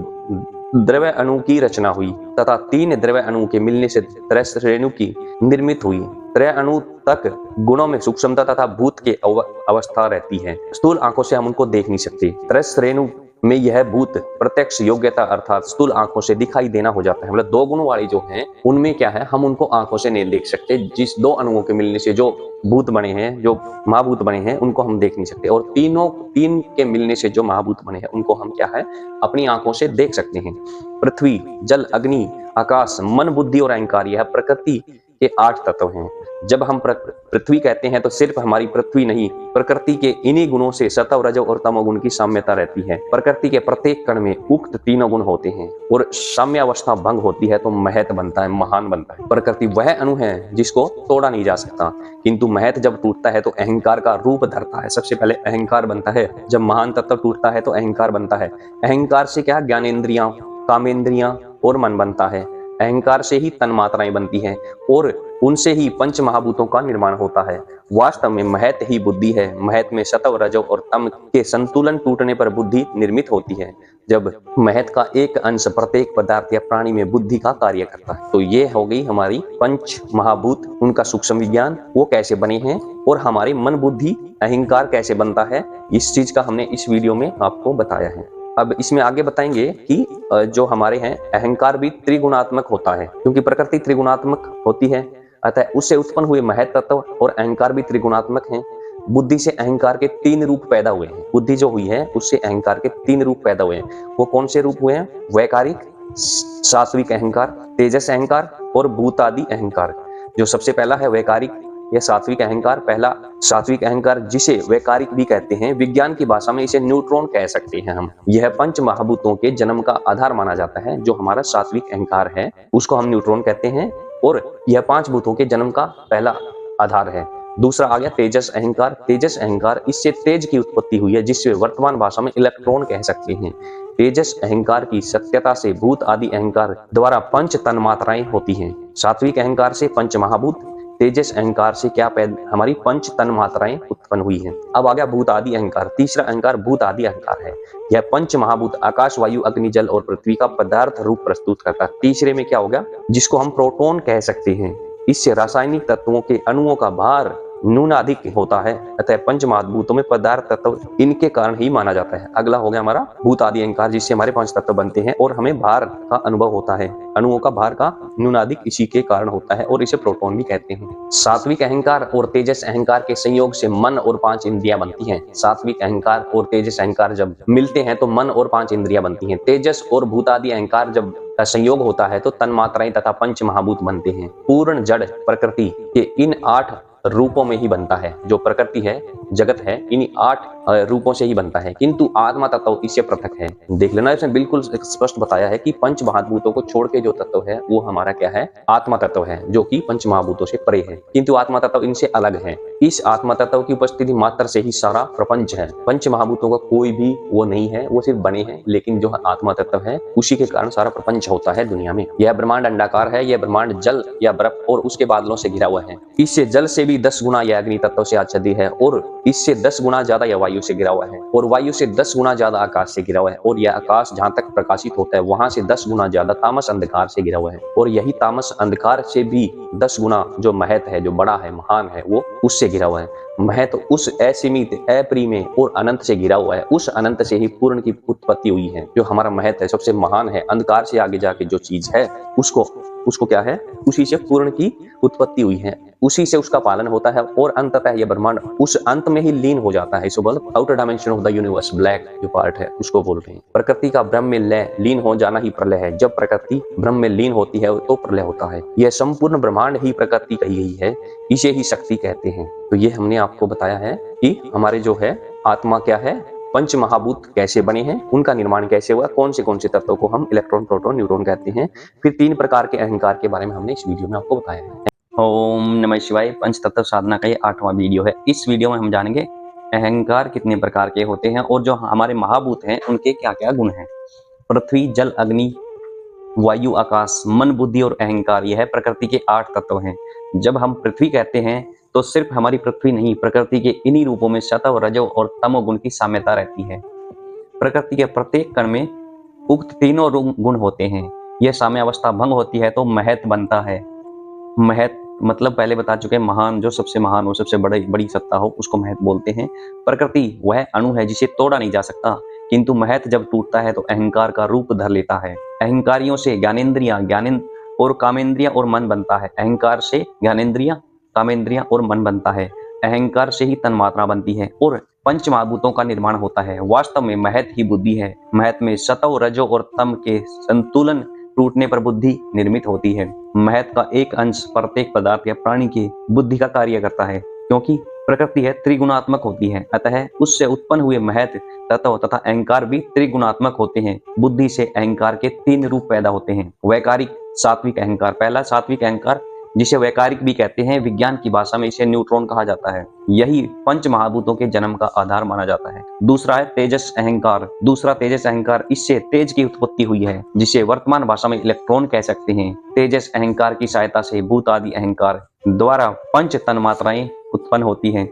द्रव्य अणु की रचना हुई तथा तीन द्रव्य अणु के मिलने से त्रय रेणु की निर्मित हुई। त्रय अणु तक गुणों में सूक्ष्मता तथा भूत के अवस्था रहती है। स्थूल आंखों से हम उनको देख नहीं सकते। त्रय रेणु में यह भूत प्रत्यक्ष योग्यता अर्थात स्थूल आंखों से दिखाई देना हो जाता है। मतलब दो गुण वाली जो हैं उनमें क्या है, हम उनको आंखों से नहीं देख सकते। जिस दो अणुओं के मिलने से जो भूत बने हैं, जो महाभूत बने हैं, उनको हम देख नहीं सकते। और तीन के मिलने से जो महाभूत बने हैं उनको हम क्या है, अपनी आंखों से देख सकते हैं। पृथ्वी, जल, अग्नि, आकाश, मन, बुद्धि और अहंकार, यह प्रकृति के 8 तत्व हैं। जब हम पृथ्वी कहते हैं तो सिर्फ हमारी पृथ्वी नहीं, प्रकृति के इन्हीं गुणों से सत्व, रजो और तमोगुण की साम्यता रहती है। प्रकृति के प्रत्येक कण में उक्त तीनों गुण होते हैं और साम्य अवस्था भंग होती है तो महत बनता है, महान बनता है। प्रकृति वह अणु है जिसको तोड़ा नहीं जा सकता, किंतु महत जब टूटता है तो अहंकार का रूप धरता है। सबसे पहले अहंकार बनता है। जब महान तत्व टूटता है तो अहंकार बनता है। अहंकार से क्या, ज्ञानेंद्रियां, कामेंद्रियां और मन बनता है। अहंकार से ही तन मात्राएं बनती हैं और उनसे ही पंच महाभूतों का निर्माण होता है। वास्तव में महत ही बुद्धि है। महत में सत्व, रजो और तम के संतुलन टूटने पर बुद्धि निर्मित होती है। जब महत का एक अंश प्रत्येक पदार्थ या प्राणी में बुद्धि का कार्य करता है। तो ये हो गई हमारी पंच महाभूत, उनका सूक्ष्म विज्ञान, वो कैसे बने हैं और हमारी मन, बुद्धि, अहंकार कैसे बनता है, इस चीज का हमने इस वीडियो में आपको बताया है। अब इसमें आगे बताएंगे कि जो हमारे हैं अहंकार भी त्रिगुणात्मक होता है, क्योंकि प्रकृति त्रिगुणात्मक होती है, अतः उससे उत्पन्न हुए महत तत्व और अहंकार भी त्रिगुणात्मक हैं। बुद्धि से अहंकार के 3 रूप पैदा हुए हैं। बुद्धि जो हुई है उससे अहंकार के 3 रूप पैदा हुए हैं। वो कौन से रूप हुए हैं? वैकारिक, सात्विक अहंकार, तेजस अहंकार और भूतादि अहंकार। जो सबसे पहला है वैकारिक या सात्विक अहंकार, पहला सात्विक अहंकार जिसे वैकारिक भी कहते हैं, विज्ञान की भाषा में इसे न्यूट्रॉन कह सकते हैं हम। यह पंच महाभूतों के जन्म का आधार माना जाता है। जो हमारा सात्विक अहंकार है उसको हम न्यूट्रॉन कहते हैं और यह 5 भूतों के जन्म का पहला आधार है। दूसरा आ गया तेजस अहंकार। तेजस अहंकार, इससे तेज की उत्पत्ति हुई है जिससे वर्तमान भाषा में इलेक्ट्रॉन कह सकते हैं। तेजस अहंकार की सत्यता से भूत आदि अहंकार द्वारा पंच तन मात्राएं होती हैं। सात्विक अहंकार से पंच महाभूत, तेजस अहंकार से क्या हमारी पंच तन मात्राएं उत्पन्न हुई हैं। अब आ गया भूत आदि अहंकार। तीसरा अहंकार भूत आदि अहंकार है। यह पंच महाभूत आकाश, वायु, अग्नि, जल और पृथ्वी का पदार्थ रूप प्रस्तुत करता है। तीसरे में क्या हो गया, जिसको हम प्रोटॉन कह सकते हैं। इससे रासायनिक तत्वों के अणुओं का भार न्यूनाधिक होता है, अतः पंच महाभूतों में पदार्थ तत्व इनके कारण ही माना जाता है। अगला हो गया हमारा भूत आदि अहंकार, जिससे हमारे 5 तत्व बनते हैं और हमें भार का अनुभव होता है। अणुओं का भार का न्यूनाधिक इसी के कारण होता है और इसे प्रोटॉन भी कहते हैं। सात्विक अहंकार और तेजस अहंकार के संयोग से मन और 5 इंद्रियां बनती हैं। सात्विक अहंकार और तेजस अहंकार जब मिलते हैं तो मन और 5 इंद्रियां बनती हैं। तेजस और भूत आदि अहंकार जब का संयोग होता है तो तन मात्राएं तथा पंच महाभूत बनते हैं। पूर्ण जड़ प्रकृति के इन 8 रूपों में ही बनता है। जो प्रकृति है, जगत है, इन 8 रूपों से ही बनता है, किंतु आत्मा तत्व इससे पृथक है। देख लेना, इसमें बिल्कुल स्पष्ट बताया है कि पंच महाभूतों को छोड़ के जो तत्व है वो हमारा क्या है, आत्मा तत्व है, जो कि पंच महाभूतों से परे है, किंतु आत्मा तत्व इनसे अलग है। इस आत्मा तत्व की उपस्थिति मात्र से ही सारा प्रपंच है। पंच महाभूतों का कोई भी वो नहीं है, वो सिर्फ बने हैं, लेकिन जो आत्मा तत्व है उसी के कारण सारा प्रपंच होता है दुनिया में। यह ब्रह्मांड अंडाकार है। यह ब्रह्मांड जल या बर्फ और उसके बादलों से घिरा हुआ है। इससे जल से भी 10 गुना यह अग्नि तत्व से आच्छादित है और इससे 10 गुना ज्यादा यह वायु से घिरा हुआ है और वायु से 10 गुना ज्यादा आकाश से घिरा हुआ है और यह आकाश जहां तक प्रकाशित होता है वहां से 10 गुना ज्यादा तामस अंधकार से घिरा हुआ है और यही तामस अंधकार से भी 10 गुना जो महत है, जो बड़ा है, महान है, वो उससे घिरा हुआ है। महत उस असीमित, अपरिमेय और अनंत से घिरा हुआ है। उस अनंत से ही पूर्ण की उत्पत्ति हुई है। जो हमारा महत है, सबसे महान है, अंधकार से आगे जाके जो चीज है उसको क्या है, उसी से पूर्ण की उत्पत्ति हुई है, उसी से उसका पालन होता है और अंततः यह ब्रह्मांड उस अंत में ही लीन हो जाता है। इसको बोलते outer dimension of the universe, black जो पार्ट है उसको बोल रहे हैं। प्रकृति का ब्रह्म में लीन हो जाना ही प्रलय है। जब प्रकृति ब्रह्म में लीन होती है तो प्रलय होता है। यह संपूर्ण ब्रह्मांड ही प्रकृति कही गई है, इसे ही शक्ति कहते हैं। तो ये हमने आपको बताया है कि हमारे जो है आत्मा क्या है, पंच महाभूत कैसे बने हैं, उनका निर्माण कैसे हुआ, कौन से तत्वों को हम इलेक्ट्रॉन, प्रोटॉन, न्यूट्रॉन कहते हैं। फिर 3 प्रकार के अहंकार के बारे में हमने इस वीडियो में आपको बताया है। ओम नमः शिवाय। पंच तत्व साधना का ये 8वां वीडियो है। इस वीडियो में हम जानेंगे अहंकार कितने प्रकार के होते हैं और जो हमारे महाभूत हैं उनके क्या क्या गुण हैं। पृथ्वी, जल, अग्नि, वायु, आकाश, मन, बुद्धि और अहंकार, यह प्रकृति के 8 तत्व हैं। जब हम पृथ्वी कहते हैं तो सिर्फ हमारी पृथ्वी नहीं, प्रकृति के इन्हीं रूपों में सत्व, रजो और तमो गुण की साम्यता रहती है। प्रकृति के प्रत्येक कण में उक्त तीनों गुण होते हैं। यह साम्यावस्था भंग होती है तो महत बनता है। महत मतलब पहले बता चुके हैं, महान, जो सबसे महान हो, सबसे बड़ी सत्ता हो, उसको महत बोलते हैं। प्रकृति वह अणु है जिसे तोड़ा नहीं जा सकता, किंतु महत जब टूटता है तो अहंकार का रूप धर लेता है। अहंकारियों से ज्ञानेंद्रियां और कामेंद्रियां और मन बनता है। अहंकार से ज्ञानेंद्रियां, कामेंद्रियां और मन बनता है। अहंकार से ही तन्मात्रा बनती है और पंच महाभूतों का निर्माण होता है। वास्तव में महत ही बुद्धि है। महत में सत्व, रजो और तम के संतुलन टूटने पर बुद्धि निर्मित होती है। महत का एक अंश प्रत्येक पदार्थ या प्राणी की बुद्धि का कार्य करता है, क्योंकि प्रकृति है त्रिगुणात्मक होती है। अतः उससे उत्पन्न हुए महत तत्व तथा अहंकार भी त्रिगुणात्मक होते हैं। बुद्धि से अहंकार के 3 रूप पैदा होते हैं। वैकारिक, सात्विक अहंकार। पहला सात्विक अहंकार, जिसे वैकारिक भी कहते हैं, विज्ञान की भाषा में इसे न्यूट्रॉन कहा जाता है। यही पंच महाभूतों के जन्म का आधार माना जाता है। दूसरा है तेजस अहंकार। दूसरा तेजस अहंकार, इससे तेज की उत्पत्ति हुई है, जिसे वर्तमान भाषा में इलेक्ट्रॉन कह सकते हैं। तेजस अहंकार की सहायता से भूत आदि अहंकार द्वारा पंच तन्मात्राएं उत्पन्न होती हैं।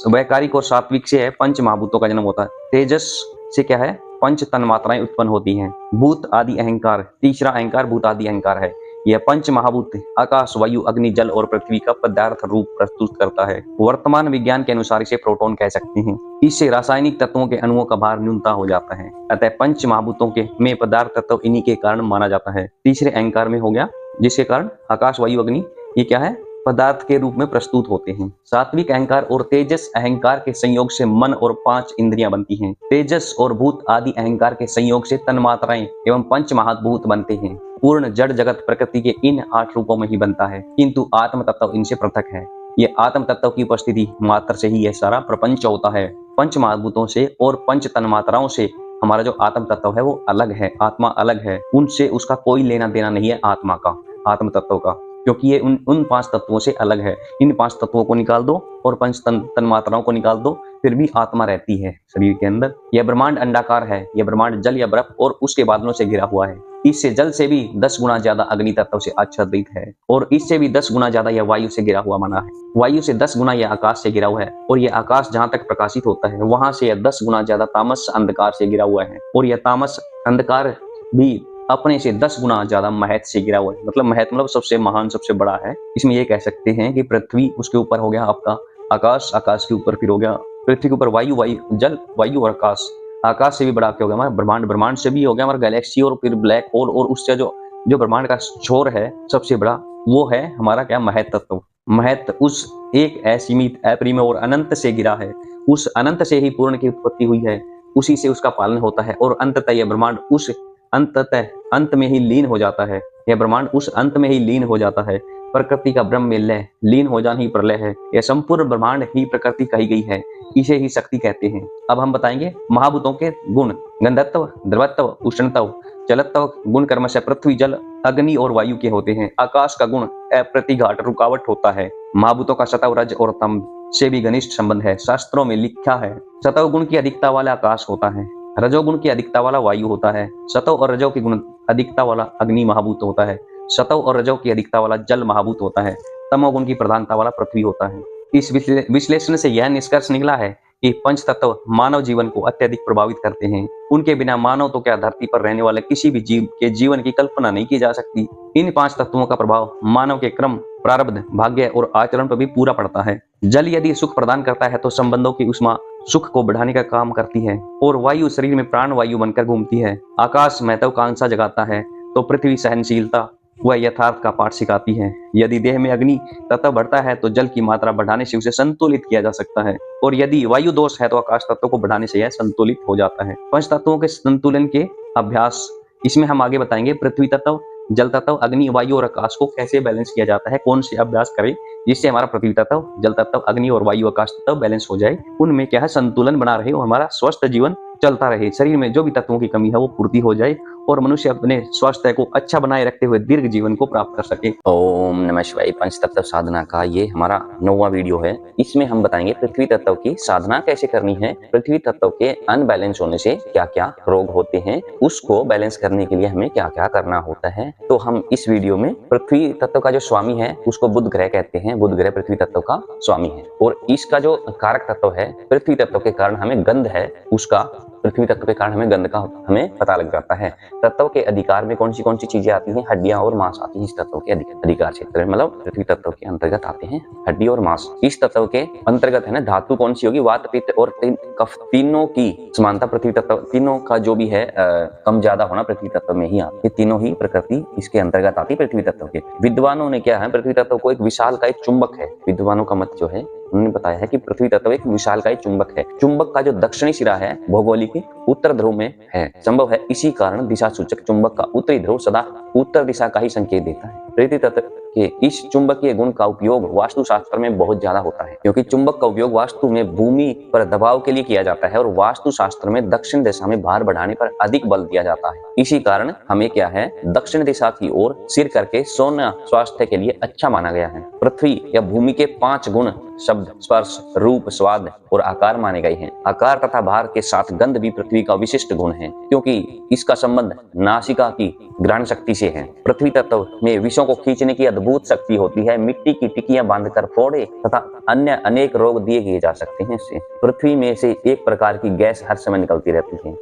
वैकारिक और सात्विक से है पंच महाभूतों का जन्म होता है। तेजस से क्या है, पंच तन्मात्राएं उत्पन्न होती हैं। भूत आदि अहंकार, तीसरा अहंकार भूत आदि अहंकार है। यह पंच महाभूत आकाश, वायु, अग्नि, जल और पृथ्वी का पदार्थ रूप प्रस्तुत करता है। वर्तमान विज्ञान के अनुसार इसे प्रोटॉन कह सकते हैं। इससे रासायनिक तत्वों के अणुओं का भार न्यूनता हो जाता है। अतः पंच महाभूतों के में पदार्थ तत्व इन्हीं के कारण माना जाता है। तीसरे अहंकार में हो गया, जिसके कारण आकाश, वायु, अग्नि, ये क्या है, पदार्थ के रूप में प्रस्तुत होते हैं। सात्विक अहंकार और तेजस अहंकार के संयोग से मन और 5 इंद्रियां बनती हैं। तेजस और भूत आदि अहंकार के संयोग से तन्मात्राएं एवं पंच महाभूत बनते हैं। पूर्ण जड़ जगत प्रकृति के इन 8 रूपों में ही बनता है, किंतु आत्म तत्व इनसे पृथक है। ये आत्म तत्व की उपस्थिति मात्र से ही यह सारा प्रपंच होता है। पंच महाभूतों से और पंच तन्मात्राओं से हमारा जो आत्म तत्व है वो अलग है, आत्मा अलग है। उनसे उसका कोई लेना देना नहीं है आत्मा का, आत्म तत्व का, क्योंकि ये उन 5 तत्वों से अलग है। इन 5 तत्वों को निकाल दो और पंच तन्मात्राओं को निकाल दो, फिर भी आत्मा रहती है शरीर के अंदर। यह ब्रह्मांड अंडाकार है। यह ब्रह्मांड जल या बर्फ और उसके बादलों से घिरा हुआ है। इससे जल से भी 10 गुना ज्यादा अग्नि तत्व से आच्छादित है और इससे भी 10 गुना ज्यादा यह वायु से घिरा हुआ माना है। वायु से 10 गुना यह आकाश से घिरा हुआ है और यह आकाश जहां तक प्रकाशित होता है वहां से यह 10 गुना ज्यादा तामस अंधकार से घिरा हुआ है और यह तामस अंधकार भी अपने से 10 गुना ज्यादा महत से घिरा हुआ है। मतलब महत मतलब सबसे महान, सबसे बड़ा है। इसमें ये कह सकते हैं कि पृथ्वी, उसके ऊपर हो गया आपका आकाश, आकाश के ऊपर फिर हो गया पृथ्वी के ऊपर वायु, वायु जल, वायु और आकाश। आकाश से भी बड़ा क्या हो गया हमारा ब्रह्मांड, ब्रह्मांड से भी हो गया हमारा गैलेक्सी और फिर ब्लैक होल, और उससे जो ब्रह्मांड का छोर है सबसे बड़ा, वो है हमारा क्या, महत तत्व। महत उस एक असीमित, अपरिमेय और अनंत से घिरा है। उस अनंत से ही पूर्ण की उत्पत्ति हुई है, उसी से उसका पालन होता है और अंततः यह ब्रह्मांड उस अंत में ही लीन हो जाता है। यह ब्रह्मांड उस अंत में ही लीन हो जाता है। प्रकृति का ब्रह्म में लय, लीन हो जाना ही प्रलय है। यह संपूर्ण ब्रह्मांड ही प्रकृति कही गई है, इसे ही शक्ति कहते हैं। अब हम बताएंगे महाभूतों के गुण। गंधत्व, द्रवत्व, उष्णत्व, जलत्व गुण कर्म से पृथ्वी, जल, अग्नि और वायु के होते हैं। आकाश का गुण अप्रतिघात, रुकावट होता है। महाभूतों का सतव, रज और तम से भी घनिष्ठ संबंध है। शास्त्रों में लिखा है सतव गुण की अधिकता वाला आकाश होता है, रजोगुण की अधिकता वाला वायु होता है, सतव और रजो की गुण अधिकता वाला अग्नि महाभूत होता है, सतव और रजो की अधिकता वाला जल महाभूत होता है, तमोगुण की प्रधानता वाला पृथ्वी होता है। इस विश्लेषण से यह निष्कर्ष निकला है कि पंच तत्व मानव जीवन को अत्यधिक प्रभावित करते हैं। उनके बिना मानव तो क्या, धरती पर रहने वाले किसी भी जीव के जीवन की कल्पना नहीं की जा सकती। इन 5 तत्वों का प्रभाव मानव के क्रम, प्रारब्ध, भाग्य और आचरण पर भी पूरा पड़ता है। जल यदि सुख प्रदान करता है तो संबंधों की उष्मा सुख को बढ़ाने का काम करती है और वायु शरीर में प्राण वायु बनकर घूमती है। आकाश महत्वाकांक्षा जगाता है तो पृथ्वी सहनशीलता व यथार्थ का पाठ सिखाती है। यदि देह में अग्नि तत्व बढ़ता है तो जल की मात्रा बढ़ाने से उसे संतुलित किया जा सकता है और यदि वायु दोष है तो आकाश तत्व को बढ़ाने से यह संतुलित हो जाता है। पंच तत्वों के संतुलन के अभ्यास, इसमें हम आगे बताएंगे पृथ्वी तत्व, जल तत्व, अग्नि, वायु और आकाश को कैसे बैलेंस किया जाता है, कौन से अभ्यास करें जिससे हमारा पृथ्वी तत्व, जल तत्व, अग्नि और वायु आकाश तत्व बैलेंस हो जाए, उनमें क्या है, संतुलन बना रहे और हमारा स्वस्थ जीवन चलता रहे। शरीर में जो भी तत्वों की कमी है वो पूर्ति हो जाए और मनुष्य अपने स्वास्थ्य को अच्छा बनाए रखते हुए दीर्घ जीवन को प्राप्त कर सके। ओम नमः शिवाय। पंच तत्व साधना का ये हमारा 9वां वीडियो है। इसमें हम बताएंगे पृथ्वी तत्व की साधना कैसे करनी है, पृथ्वी तत्व के अनबैलेंस होने से क्या क्या रोग होते हैं, उसको बैलेंस करने के लिए हमें क्या क्या करना होता है। तो हम इस वीडियो में पृथ्वी तत्व का जो स्वामी है उसको बुध ग्रह कहते हैं। बुध ग्रह पृथ्वी तत्व का स्वामी है और इसका जो कारक तत्व है, पृथ्वी तत्व के कारण हमें गंध है उसका, पृथ्वी तत्व के कारण हमें गंध का हमें पता लग जाता है। तत्व के अधिकार में कौन सी चीजें आती हैं, हड्डियां और मांस आती हैं इस तत्व के अधिकार क्षेत्र में, मतलब पृथ्वी तत्व के अंतर्गत आते हैं हड्डी और मांस। इस तत्व के अंतर्गत है ना धातु कौन सी होगी, वात पित्त और कफ, तीनों की समानता पृथ्वी तत्व, तीनों का जो भी है कम ज्यादा होना पृथ्वी तत्व में ही आती है। तीनों ही प्रकृति इसके अंतर्गत आती है पृथ्वी तत्व के। विद्वानों ने क्या है, पृथ्वी तत्व को एक विशाल का एक चुंबक है, विद्वानों का मत जो है उन्होंने बताया है कि पृथ्वी तत्व एक विशालकाय चुंबक है। चुंबक का जो दक्षिणी सिरा है भौगोलिक उत्तर ध्रुव में है, संभव है इसी कारण दिशा सूचक चुंबक का उत्तरी ध्रुव सदा उत्तर दिशा का ही संकेत देता है। पृथ्वी तत्व के इस चुंबकीय गुण का उपयोग वास्तुशास्त्र में बहुत ज्यादा होता है, क्योंकि चुंबक का उपयोग वास्तु में भूमि पर दबाव के लिए किया जाता है और वास्तुशास्त्र में दक्षिण दिशा में भार बढ़ाने पर अधिक बल दिया जाता है। इसी कारण हमें क्या है, दक्षिण दिशा की ओर सिर करके सोना स्वास्थ्य के लिए अच्छा माना गया है। पृथ्वी या भूमि के 5 गुण शब्द, स्पर्श, रूप, स्वाद और आकार माने गए हैं। आकार तथा भार के साथ गंध भी पृथ्वी का विशिष्ट गुण है, क्योंकि इसका संबंध नासिका की ग्रहण शक्ति से है। पृथ्वी तत्व में विषयों को खींचने की अद्भुत शक्ति होती है। मिट्टी की टिकियां बांधकर फोड़े तथा अन्य अनेक रोग दिए जा सकते हैं इससे। पृथ्वी में से एक प्रकार की गैस हर समय निकलती रहती है।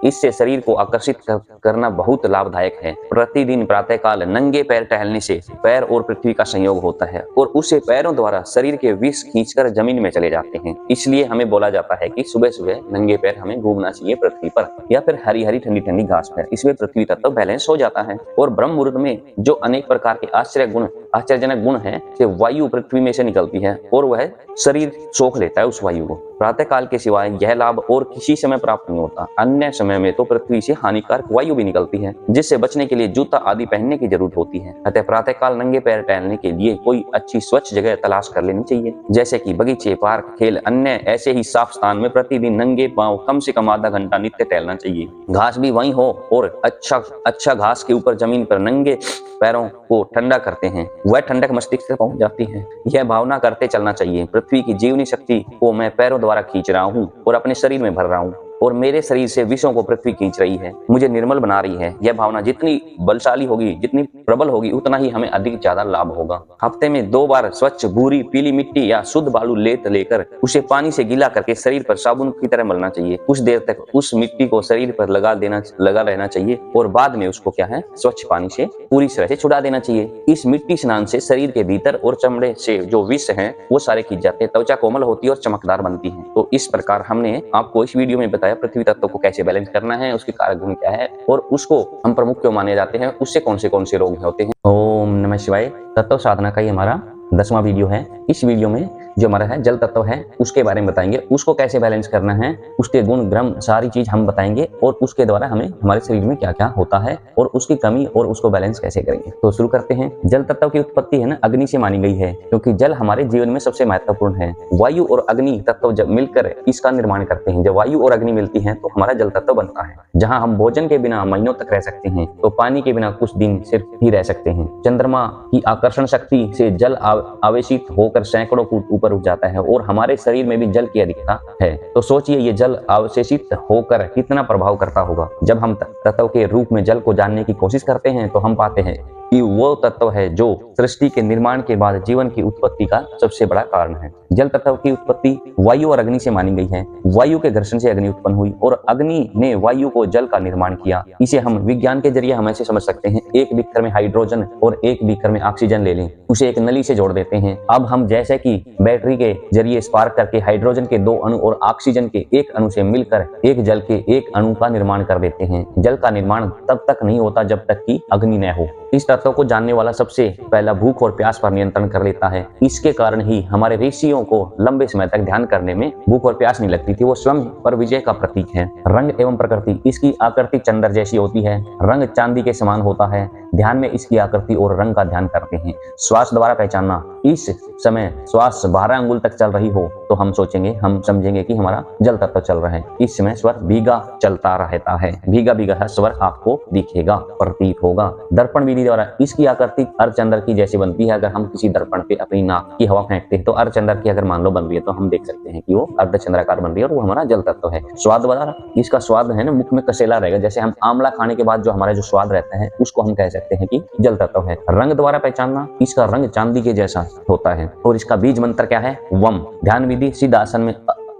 इससे शरीर को आकर्षित करना बहुत लाभदायक है। प्रतिदिन प्रातःकाल नंगे पैर टहलने से पैर और पृथ्वी का संयोग होता है और उससे पैरों द्वारा शरीर के विष खींचकर जमीन में चले जाते हैं। इसलिए हमें बोला जाता है कि सुबह सुबह नंगे पैर हमें घूमना चाहिए पृथ्वी पर, या फिर हरी हरी ठंडी ठंडी घास पर। इसमें पृथ्वी तत्व बैलेंस हो जाता है। और ब्रह्म मुहूर्त में जो अनेक प्रकार के आश्चर्यजनक गुण है, से वायु पृथ्वी में से निकलती है और वह शरीर सोख लेता है उस वायु को। प्रातः काल के सिवाय यह लाभ और किसी समय प्राप्त नहीं होता। अन्य समय में तो पृथ्वी से हानिकारक वायु भी निकलती है, जिससे बचने के लिए जूता आदि पहनने की जरूरत होती है। अतः प्रातः काल नंगे पैर टहलने के लिए कोई अच्छी स्वच्छ जगह तलाश कर लेनी चाहिए, जैसे कि बगीचे, पार्क, खेल, अन्य ऐसे ही साफ स्थान में प्रतिदिन नंगे पांव कम से कम आधा घंटा नित्य टहलना चाहिए। घास भी वहीं हो और अच्छा घास के ऊपर जमीन पर नंगे पैरों को ठंडा करते हैं, वह ठंडक मस्तिष्क तक पहुंच जाती है। यह भावना करते चलना चाहिए, पृथ्वी की जीवनी शक्ति को मैं पैरों द्वारा खींच रहा हूँ और अपने शरीर में भर रहा हूँ और मेरे शरीर से विषयों को पृथ्वी खींच रही है, मुझे निर्मल बना रही है। यह भावना जितनी बलशाली होगी, जितनी प्रबल होगी, उतना ही हमें अधिक ज्यादा लाभ होगा। हफ्ते में 2 बार स्वच्छ भूरी पीली मिट्टी या शुद्ध बालू लेकर उसे पानी से गीला करके शरीर पर साबुन की तरह मलना चाहिए। कुछ देर तक उस मिट्टी को शरीर पर लगा रहना चाहिए और बाद में उसको क्या है, स्वच्छ पानी से पूरी तरह से छुड़ा देना चाहिए। इस मिट्टी स्नान से शरीर के भीतर और चमड़े से जो विष है वो सारे खींच जाते हैं, त्वचा कोमल होती है और चमकदार बनती है। तो इस प्रकार हमने आपको इस वीडियो में बताया पृथ्वी तत्व को कैसे बैलेंस करना है, उसके कारक गुण क्या है और उसको हम प्रमुख क्यों माने जाते हैं, उससे कौन से रोग होते हैं। ओम नमः शिवाय। तत्व साधना का ये हमारा 10वां वीडियो है। इस वीडियो में जो हमारा है जल तत्व है उसके बारे में बताएंगे, उसको कैसे बैलेंस करना है, उसके गुण ग्रम सारी चीज हम बताएंगे और उसके द्वारा हमें हमारे शरीर में क्या क्या होता है और उसकी कमी और उसको बैलेंस कैसे करेंगे। तो शुरू करते हैं। जल तत्व की उत्पत्ति है ना अग्नि से मानी गई है, क्योंकि जल हमारे जीवन में सबसे महत्वपूर्ण है। वायु और अग्नि तत्व जब मिलकर इसका निर्माण करते हैं, जब वायु और अग्नि मिलती है तो हमारा जल तत्व बनता है। जहाँ हम भोजन के बिना महीनों तक रह सकते हैं, तो पानी के बिना कुछ दिन सिर्फ ही रह सकते हैं। चंद्रमा की आकर्षण शक्ति से जल आवेशित होकर सैकड़ों फुट ऊपर उठ जाता है और हमारे शरीर में भी जल की अधिकता है। तो सोचिए ये जल अवशेषित होकर कितना प्रभाव करता होगा। जब हम तत्व के रूप में जल को जानने की कोशिश करते हैं तो हम पाते हैं कि वो तत्व है जो सृष्टि के निर्माण के बाद जीवन की उत्पत्ति का सबसे बड़ा कारण है। जल तत्व की उत्पत्ति वायु और अग्नि से मानी गई है। वायु के घर्षण से अग्नि उत्पन्न हुई और अग्नि ने वायु को जल का निर्माण किया। इसे हम विज्ञान के जरिए हम ऐसे समझ सकते हैं, एक बीकर में हाइड्रोजन और एक बीकर में ऑक्सीजन ले लें, उसे एक नली से जोड़ देते हैं। अब हम जैसे कि बैटरी के जरिए स्पार्क करके हाइड्रोजन के 2 अणु और ऑक्सीजन के 1 अणु से मिलकर एक जल के 1 अणु का निर्माण कर देते हैं। जल का निर्माण तब तक नहीं होता जब तक कि अग्नि न हो। इस तत्व को जानने वाला सबसे पहला भूख और प्यास पर नियंत्रण कर लेता है। इसके कारण ही हमारे ऋषियों को लंबे समय तक ध्यान करने में भूख और प्यास नहीं लगती थी। वो स्वयं पर विजय का प्रतीक है। रंग एवं प्रकृति, इसकी आकृति चंद्र जैसी होती है, रंग चांदी के समान होता है। ध्यान में इसकी आकृति और रंग का ध्यान करते हैं। श्वास द्वारा पहचानना, इस समय श्वास 12 अंगुल तक चल रही हो तो हम सोचेंगे, हम समझेंगे कि हमारा जल तत्व चल रहा है। इस समय स्वर भीगा चलता रहता है, भीगा भीगा स्वर आपको दिखेगा, प्रतीत होगा। दर्पण विधि द्वारा इसकी आकृति अर्धचंद्र की जैसी बनती है। अगर हम किसी दर्पण पे अपनी नाक की हवा फेंकते हैं तो अर्धचंद्र की अगर मान लो बन रही है तो हम देख सकते हैं कि वो अर्धचंद्राकार बन रही है और वो हमारा जल तत्व है। स्वाद द्वारा इसका स्वाद है ना मुख में कसेला रहेगा, जैसे हम आंवला खाने के बाद जो हमारा जो स्वाद रहता है उसको हम कह सकते हैं कि जल तत्व है। रंग द्वारा पहचानना, इसका रंग चांदी के जैसा होता है और इसका बीज मंत्र क्या है? वम। ध्यान विधि, सिद्ध आसन में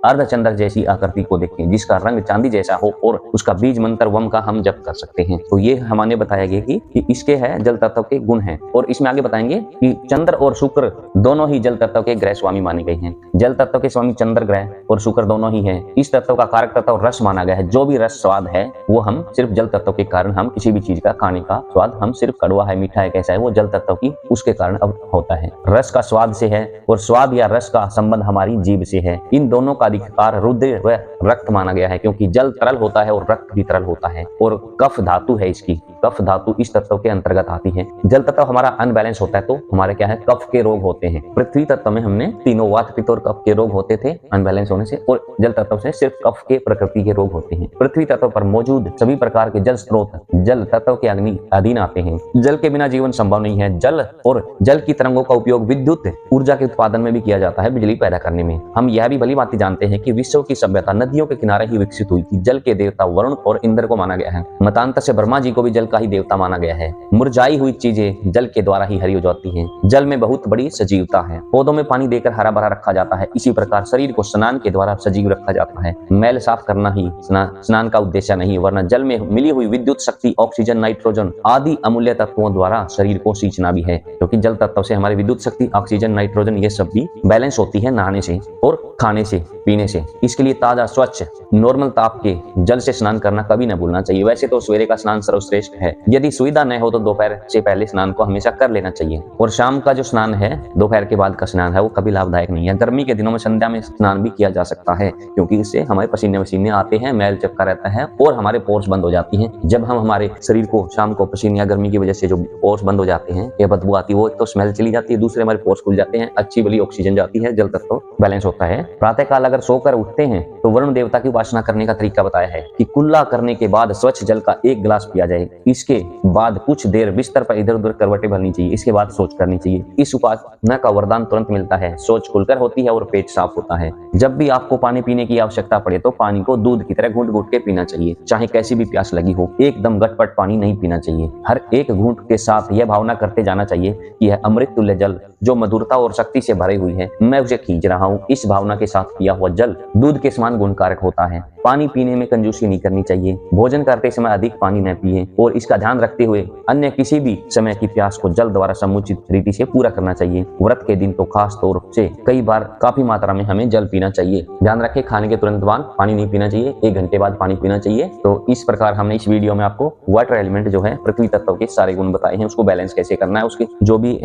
अर्धचंद्र जैसी आकृति को देखें जिसका रंग चांदी जैसा हो और उसका बीज मंत्र वम का हम जप कर सकते हैं। तो ये हमारे बताया गया कि इसके है जल तत्व के गुण हैं। और इसमें आगे बताएंगे कि चंद्र और शुक्र दोनों ही जल तत्व के ग्रह स्वामी माने गए हैं। जल तत्व के स्वामी चंद्र ग्रह और शुक्र दोनों ही है। इस तत्व का कारक तत्व रस माना गया है। जो भी रस स्वाद है वो हम सिर्फ जल तत्व के कारण, हम किसी भी चीज का खाने का स्वाद हम सिर्फ कड़वा है, मीठा है, कैसा है, वो जल तत्व की उसके कारण अब होता है। रस का स्वाद से है और स्वाद या रस का संबंध हमारी जीभ से है। इन दोनों का अधिकार रुद्र व रक्त माना गया है क्योंकि जल तरल होता है और रक्त भी तरल होता है। और कफ धातु है इसकी, कफ धातु इस तत्व के अंतर्गत आती है। जल तत्व हमारा अनबैलेंस होता है तो हमारे क्या है? कफ के रोग होते हैं। पृथ्वी तत्व में हमने तीनों वात, पित्त और कफ के रोग होते थे अनबैलेंस होने से, और जल तत्व से सिर्फ कफ के प्रकृति के रोग होते हैं। पृथ्वी तत्व पर मौजूद सभी प्रकार के जल स्रोत जल तत्व के अधीन आते हैं। जल के बिना जीवन संभव नहीं है। जल और जल की तरंगों का उपयोग विद्युत ऊर्जा के उत्पादन में भी किया जाता है, बिजली पैदा करने में। हम यह भी भली भांति जानते हैं कि विश्व की सभ्यता नदियों के किनारे ही विकसित हुई थी। जल के देवता वरुण और इंद्र को माना गया है। मतांतर से ब्रह्मा जी को भी जल का ही देवता माना गया है। मुरझाई हुई चीजें जल के द्वारा ही हरी हो जाती हैं। जल में बहुत बड़ी सजीवता है। पौधों में पानी देकर हरा भरा रखा जाता है। इसी प्रकार शरीर को स्नान के द्वारा सजीव रखा जाता है। मैल साफ करना ही स्नान का उद्देश्य नहीं, वरना जल में मिली हुई विद्युत शक्ति, ऑक्सीजन, नाइट्रोजन आदि अमूल्य तत्वों द्वारा शरीर को सींचना भी है, क्योंकि जल तत्व से हमारी विद्युत शक्ति, ऑक्सीजन, नाइट्रोजन ये सब भी बैलेंस होती है नहाने से और खाने से, पीने से। इसके लिए ताजा, स्वच्छ, नॉर्मल ताप के जल से स्नान करना कभी न भूलना चाहिए। वैसे तो सवेरे का स्नान सर्वश्रेष्ठ है। यदि सुविधा न हो तो दोपहर से पहले स्नान को हमेशा कर लेना चाहिए। और शाम का जो स्नान है, दोपहर के बाद का स्नान है, वो कभी लाभदायक नहीं है। गर्मी के दिनों में संध्या में स्नान भी किया जा सकता है, क्योंकि इससे हमारे पसीने वसीने आते हैं, मैल चिपका रहता है और हमारे पोर्स बंद हो जाती हैं। जब हम हमारे शरीर को शाम को पसीने या गर्मी की वजह से जो पोर्स बंद हो जाते हैं या बदबू आती है, वो तो स्मेल चली जाती है, दूसरे हमारे पोर्स खुल जाते हैं, अच्छी भली ऑक्सीजन जाती है, जल तत्व बैलेंस होता है। प्रातः काल अगर सोकर उठते हैं तो वरुण देवता की उपासना करने का तरीका बताया है कि कुल्ला करने के बाद स्वच्छ जल का 1 गिलास पिया जाए। इसके बाद कुछ देर बिस्तर पर इधर उधर करवटें भरनी चाहिए। इसके बाद सोच करनी चाहिए। इस उपासना का वरदान तुरंत मिलता है। सोच खुलकर होती है और पेट साफ होता है। जब भी आपको पानी पीने की आवश्यकता पड़े तो पानी को दूध की तरह घूंट घूंट के पीना चाहिए, चाहे कैसी भी प्यास लगी हो। एकदम गटपट पानी नहीं पीना चाहिए। हर एक घूंट के साथ यह भावना करते जाना चाहिए कि यह अमृत तुल्य जल जो मधुरता और शक्ति से भरी हुई है, मैं उसे खींच रहा हूँ। इस भावना के साथ पिया हुआ जल दूध के समान गुणकारक होता है। पानी पीने में कंजूसी नहीं करनी चाहिए। भोजन करते समय अधिक पानी न पिए और इसका ध्यान रखते हुए अन्य किसी भी समय की प्यास को जल द्वारा समुचित रीति से पूरा करना चाहिए। व्रत के दिन तो खास तौर से कई बार काफी मात्रा में हमें जल पीना चाहिए। ध्यान रखें, खाने के तुरंत बाद पानी नहीं पीना चाहिए, 1 घंटे बाद पानी पीना चाहिए। तो इस प्रकार हमने इस वीडियो में आपको वाटर एलिमेंट जो है पृथ्वी तत्व के सारे गुण बताए हैं, उसको बैलेंस कैसे करना है, उसके जो भी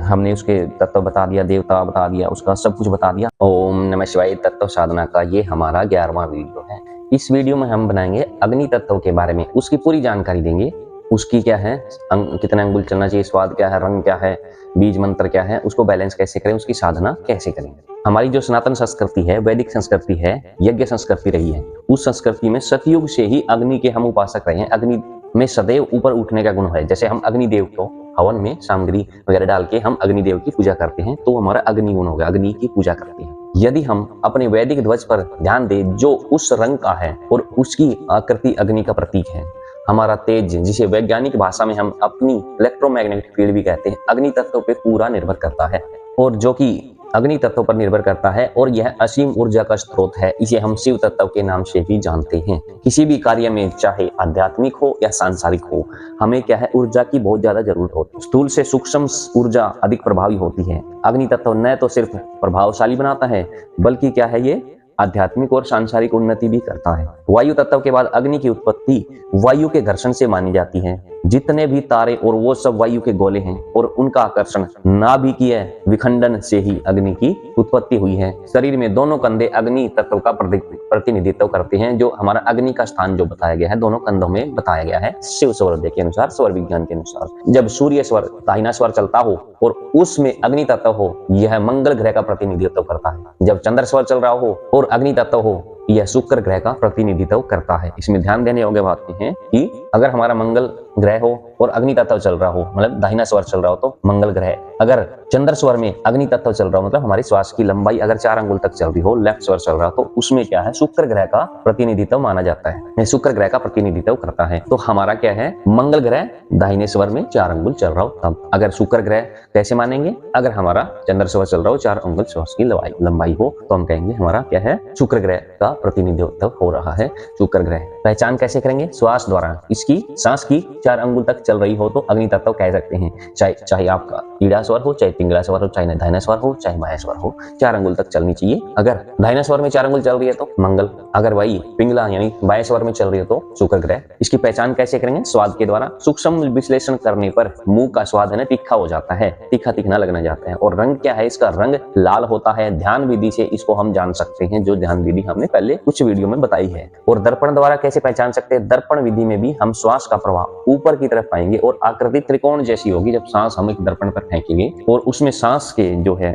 हमने उसके तत्व बता दिया, देवता बता दिया, उसका सब कुछ बता दिया। ओम नमः शिवाय तत्व साधना का ये हमारा 11वां वीडियो है। इस वीडियो में हम बनाएंगे अग्नि तत्व के बारे में, उसकी पूरी जानकारी देंगे। उसकी क्या है, कितने अंगुल चलना चाहिए, स्वाद क्या है, रंग क्या है, बीज मंत्र क्या है, उसको बैलेंस कैसे करें, उसकी साधना कैसे करेंगे। हमारी जो सनातन संस्कृति है, वैदिक संस्कृति है, यज्ञ संस्कृति रही है, उस संस्कृति में सतयुग से ही अग्नि के हम उपासक रहे हैं। अग्नि में सदैव ऊपर उठने का गुण है। जैसे हम अग्निदेव को हवन में सामग्री वगैरह डाल के हम अग्निदेव की पूजा करते हैं, तो हमारा अग्नि गुण होगा, अग्नि की पूजा करते हैं। यदि हम अपने वैदिक ध्वज पर ध्यान दें जो उस रंग का है और उसकी आकृति अग्नि का प्रतीक है, हमारा तेज, जिसे वैज्ञानिक भाषा में हम अपनी इलेक्ट्रोमैग्नेटिक फील्ड भी कहते हैं, अग्नि तत्व पे पूरा निर्भर करता है, और जो कि अग्नि तत्व पर निर्भर करता है, और यह असीम ऊर्जा का स्रोत है। इसे हम शिव तत्व के नाम से भी जानते हैं। किसी भी कार्य में, चाहे आध्यात्मिक हो या सांसारिक हो, हमें क्या है, ऊर्जा की बहुत ज्यादा जरूरत होती है। स्थूल से सूक्ष्म ऊर्जा अधिक प्रभावी होती है। अग्नि तत्व न तो सिर्फ प्रभावशाली बनाता है, बल्कि क्या है, ये आध्यात्मिक और सांसारिक उन्नति भी करता है। वायु तत्व के बाद अग्नि की उत्पत्ति वायु के घर्षण से मानी जाती है। जितने भी तारे और वो सब वायु के गोले हैं और उनका आकर्षण नाभिकीय विखंडन से ही अग्नि की उत्पत्ति हुई है। शरीर में दोनों कंधे अग्नि तत्व का प्रतिनिधित्व करते हैं। जो हमारा अग्नि का स्थान जो बताया गया है दोनों कंधों में बताया गया है शिव स्वर के अनुसार, स्वर विज्ञान के अनुसार। जब सूर्य स्वर दाहिना स्वर चलता हो और उसमें अग्नि तत्व हो, यह मंगल ग्रह का प्रतिनिधित्व करता है। जब चंद्र स्वर चल रहा हो और अग्नि तत्व हो, यह शुक्र ग्रह का प्रतिनिधित्व करता है। इसमें ध्यान देने योग्य बातें हैं कि अगर हमारा मंगल ग्रह हो और अग्नि तत्व चल रहा हो, मतलब दाहिना स्वर चल रहा हो तो मंगल ग्रह। अगर चंद्र स्वर में अग्नि तत्व चल रहा हो, मतलब हमारी श्वास की लंबाई अगर 4 अंगुल तक चल रही हो, लेफ्ट स्वर चल रहा हो, तो उसमें क्या है, शुक्र ग्रह का प्रतिनिधित्व माना जाता है, शुक्र ग्रह का प्रतिनिधित्व करता है। तो हमारा क्या है, मंगल ग्रह दाहिने स्वर में 4 अंगुल चल रहा हो तब। अगर शुक्र ग्रह कैसे मानेंगे, अगर हमारा चंद्र स्वर चल रहा हो, 4 अंगुल श्वास की लंबाई हो, तो हम कहेंगे हमारा क्या है, शुक्र ग्रह का प्रतिनिधित्व हो रहा है, शुक्र ग्रह। पहचान कैसे करेंगे, श्वास द्वारा। इसकी सांस की 4 अंगुल तक चल रही हो तो अग्नि तत्व कह सकते हैं। चाहे आपका ईड़ा स्वर हो, चाहे पिंगला स्वर हो, चाहे दाहिना स्वर हो, चाहे बायां स्वर हो, 4 अंगुल तक चलनी चाहिए। अगर दाहिना स्वर में 4 अंगुल चल रही है तो मंगल, अगर वही पिंगला यानी बायां स्वर में चल रही है तो शुक्र ग्रह। इसकी पहचान कैसे करेंगे, स्वाद के द्वारा। सूक्ष्म विश्लेषण करने पर मुंह का स्वाद है ना तीखा हो जाता है, तीखा तीखना लगना जाता है। और रंग क्या है, इसका रंग लाल होता है। ध्यान विधि से इसको हम जान सकते हैं, जो ध्यान विधि हमने पहले कुछ वीडियो में बताई है। और दर्पण द्वारा कैसे पहचान सकते हैं, दर्पण विधि में भी हम श्वास का प्रवाह ऊपर की तरफ पाएंगे और आकृति त्रिकोण जैसी होगी जब सांस हम एक दर्पण पर फेंकेंगे, और उसमें सांस के जो है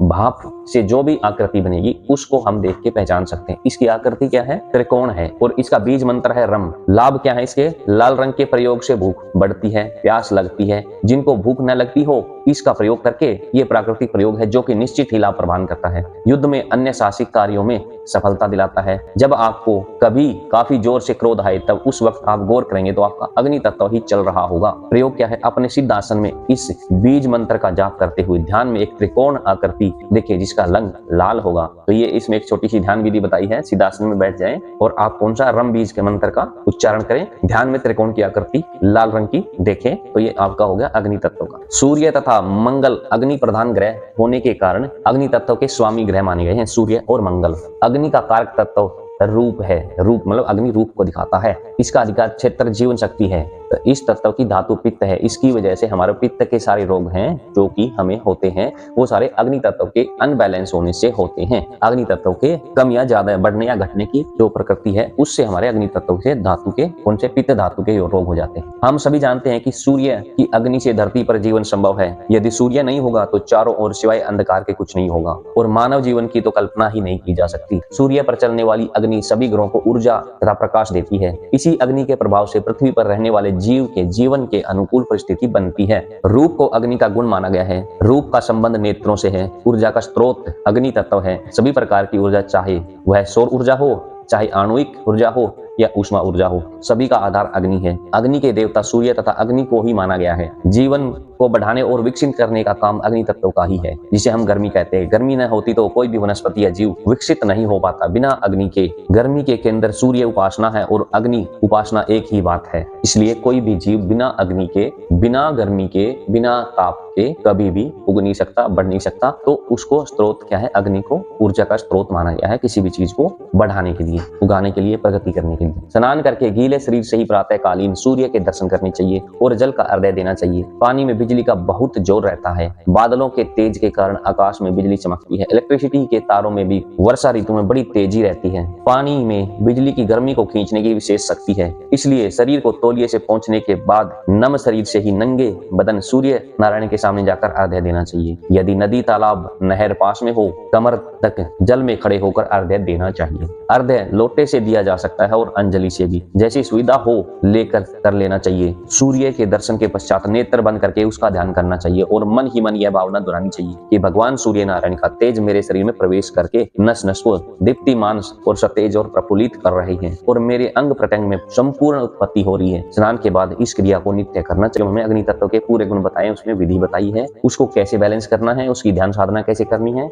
भाप से जो भी आकृति बनेगी उसको हम देख के पहचान सकते हैं। इसकी आकृति क्या है, त्रिकोण है। और इसका बीज मंत्र है रम। लाभ क्या है इसके, लाल रंग के प्रयोग से भूख बढ़ती है, प्यास लगती है। जिनको भूख न लगती हो इसका प्रयोग करके, ये प्राकृतिक प्रयोग है जो कि निश्चित ही लाभ प्रदान करता है। युद्ध में अन्य साहसिक कार्यों में सफलता दिलाता है। जब आपको कभी काफी जोर से क्रोध आए तब उस वक्त आप गौर करेंगे तो आपका अग्नि तत्व ही चल रहा होगा। प्रयोग क्या है, अपने सिद्ध आसन में इस बीज मंत्र का जाप करते हुए ध्यान में एक त्रिकोण आकृति देखिए जिसका रंग लाल होगा। तो ये इसमें एक छोटी सी ध्यान विधि बताई है। सिद्धासन में बैठ जाएं और आप कौन सा रम बीज के मंत्र का उच्चारण करें, ध्यान में त्रिकोण की आकृति लाल रंग की देखें, तो ये आपका हो गया अग्नि तत्व का। सूर्य तथा मंगल अग्नि प्रधान ग्रह होने के कारण अग्नि तत्व के स्वामी ग्रह माने गए हैं सूर्य और मंगल। अग्नि का कारक तत्व रूप है। रूप मतलब अग्नि रूप को दिखाता है। इसका अधिकार क्षेत्र जीवन शक्ति है। तो इस तत्व की धातु पित्त है। इसकी वजह से हमारे पित्त के सारे रोग हैं जो कि हमें होते हैं, वो सारे अग्नि तत्व के अनबैलेंस होने से होते हैं। अग्नि तत्व के कम या ज्यादा बढ़ने या घटने की जो प्रकृति है उससे हमारे अग्नि तत्व से धातु के, उनसे पित्त धातु के रोग हो जाते हैं। हम सभी जानते हैं कि सूर्य की अग्नि से धरती पर जीवन संभव है। यदि सूर्य नहीं होगा तो चारों ओर सिवाय अंधकार के कुछ नहीं होगा और मानव जीवन की तो कल्पना ही नहीं की जा सकती। सूर्य पर चलने वाली अग्नि सभी ग्रहों को ऊर्जा तथा प्रकाश देती है। इसी अग्नि के प्रभाव से पृथ्वी पर रहने वाले जीव के जीवन के अनुकूल परिस्थिति बनती है। रूप को अग्नि का गुण माना गया है। रूप का संबंध नेत्रों से है। ऊर्जा का स्रोत अग्नि तत्व है। सभी प्रकार की ऊर्जा, चाहे वह सौर ऊर्जा हो, चाहे आणुविक ऊर्जा हो या ऊष्मा ऊर्जा हो, सभी का आधार अग्नि है। अग्नि के देवता सूर्य तथा अग्नि को ही माना गया है। जीवन को बढ़ाने और विकसित करने का काम अग्नि तत्व का ही है, जिसे हम गर्मी कहते हैं। गर्मी न होती तो कोई भी वनस्पति या जीव विकसित नहीं हो पाता बिना अग्नि के। गर्मी के केंद्र सूर्य उपासना है और अग्नि उपासना एक ही बात है। इसलिए कोई भी जीव बिना अग्नि के, बिना गर्मी के, बिना ताप के कभी भी उग नहीं सकता, बढ़ नहीं सकता। तो उसको स्रोत क्या है, अग्नि को ऊर्जा का स्रोत माना गया है किसी भी चीज को बढ़ाने के लिए, उगाने के लिए, प्रगति करने के लिए। स्नान करके गीले शरीर से ही प्रातःकालीन सूर्य के दर्शन करने चाहिए और जल का अर्घ्य देना चाहिए। पानी में बिजली का बहुत जोर रहता है। बादलों के तेज के कारण आकाश में बिजली चमकती है। इलेक्ट्रिसिटी के तारों में भी वर्षा ऋतु में बड़ी तेजी रहती है। पानी में बिजली की गर्मी को खींचने की विशेष शक्ति है। इसलिए शरीर को तौलिए से पहुंचने के बाद नम शरीर से ही नंगे बदन सूर्य नारायण के सामने जाकर अर्घ्य देना चाहिए। यदि नदी, तालाब, नहर पास में हो, कमर तक जल में खड़े होकर अर्घ्य देना चाहिए। अर्घ्य लोटे से दिया जा सकता है और अंजलि से भी, जैसी सुविधा हो लेकर कर लेना चाहिए। सूर्य के दर्शन के पश्चात नेत्र बंद करके उसका ध्यान करना चाहिए और मन ही मन यह भावना दोहरानी चाहिए कि भगवान सूर्य नारायण का तेज मेरे शरीर में प्रवेश करके नस नस को दीप्तिमान और सतेज और प्रफुल्लित कर रहे हैं और मेरे अंग प्रत्यंग में संपूर्ण उत्पत्ति हो रही है। स्नान के बाद इस क्रिया को नित्य करना चाहिए। हमें अग्नि तत्व के पूरे गुण बताए, उसमें विधि बताई है, उसको कैसे बैलेंस करना है, उसकी ध्यान साधना कैसे करनी है।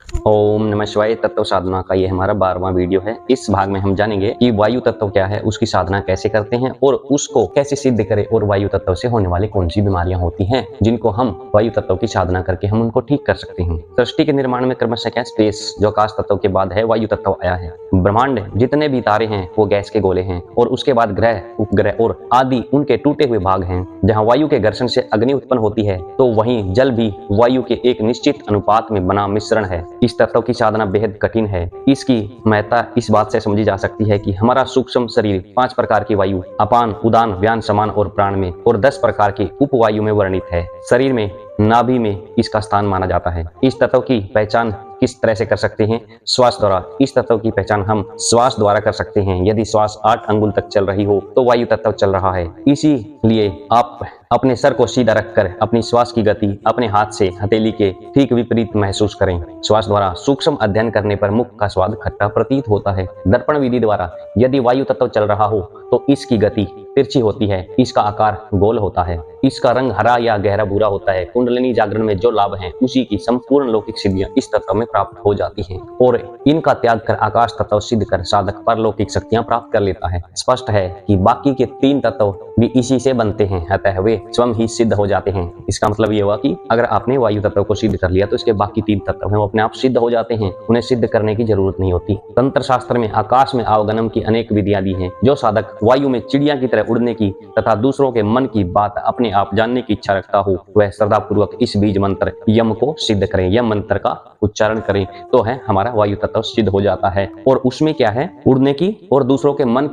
ओम नमः शिवाय। तत्व साधना का ये हमारा 12वां वीडियो है। इस भाग में हम जानेंगे कि वायु तत्व क्या है, उसकी साधना कैसे करते हैं और उसको कैसे सिद्ध करें, और वायु तत्व से होने वाली कौन सी बीमारियां होती हैं जिनको हम वायु तत्व की साधना करके हम उनको ठीक कर सकते हैं। सृष्टि के निर्माण में क्रमशः क्या स्पेस जो आकाश तत्व के बाद है वायु तत्व आया है। ब्रह्मांड जितने भी तारे हैं वो गैस के गोले हैं, और उसके बाद ग्रह, उपग्रह और आदि उनके टूटे हुए भाग हैं। जहाँ वायु के घर्षण से अग्नि उत्पन्न होती है तो वहीं जल भी वायु के एक निश्चित अनुपात में बना मिश्रण है। इस तत्व की साधना बेहद कठिन है। इसकी महत्ता इस बात से समझी जा सकती है कि हमारा सूक्ष्म शरीर 5 प्रकार की वायु अपान, उदान, व्यान, समान और प्राण में और 10 प्रकार की उपवायु में वर्णित है। शरीर में नाभि में इसका स्थान माना जाता है। इस तत्व की पहचान किस तरह से कर सकते हैं? श्वास द्वारा। इस तत्व की पहचान हम श्वास द्वारा कर सकते हैं। यदि श्वास 8 अंगुल तक चल रही हो तो वायु तत्व चल रहा है। इसीलिए आप अपने सर को सीधा रखकर अपनी श्वास की गति अपने हाथ से हथेली के ठीक विपरीत महसूस करें। श्वास द्वारा सूक्ष्म अध्ययन करने पर मुख का स्वाद खट्टा प्रतीत होता है। दर्पण विधि द्वारा यदि वायु तत्व चल रहा हो तो इसकी गति तिरछी होती है, इसका आकार गोल होता है, इसका रंग हरा या गहरा भूरा होता है। कुंडलिनी जागरण में जो लाभ हैं उसी की संपूर्ण लौकिक सिद्धियां इस तत्व में प्राप्त हो जाती हैं, और इनका त्याग कर आकाश तत्व सिद्ध कर साधक परलौकिक शक्तियां प्राप्त कर लेता है। स्पष्ट है कि बाकी के 3 तत्व भी इसी से बनते हैं, अतः वे स्वयं ही सिद्ध हो जाते हैं। इसका मतलब ये हुआ कि अगर आपने वायु तत्व को सिद्ध कर लिया तो इसके बाकी 3 तत्व हैं वो अपने आप सिद्ध हो जाते हैं, उन्हें सिद्ध करने की जरूरत नहीं होती। तंत्र शास्त्र में आकाश में आवागमन की अनेक विधियां दी हैं। जो साधक वायु में चिड़िया की तरह उड़ने की तथा दूसरों के मन की बात अपने आप जानने की इच्छा रखता हो वह श्रद्धा पूर्वक इस बीज मंत्र यम को सिद्ध करें। यम मंत्र का उच्चारण करें तो है हमारा वायु तत्व सिद्ध हो जाता है। और उसमें क्या है? उड़ने की और दूसरों के मन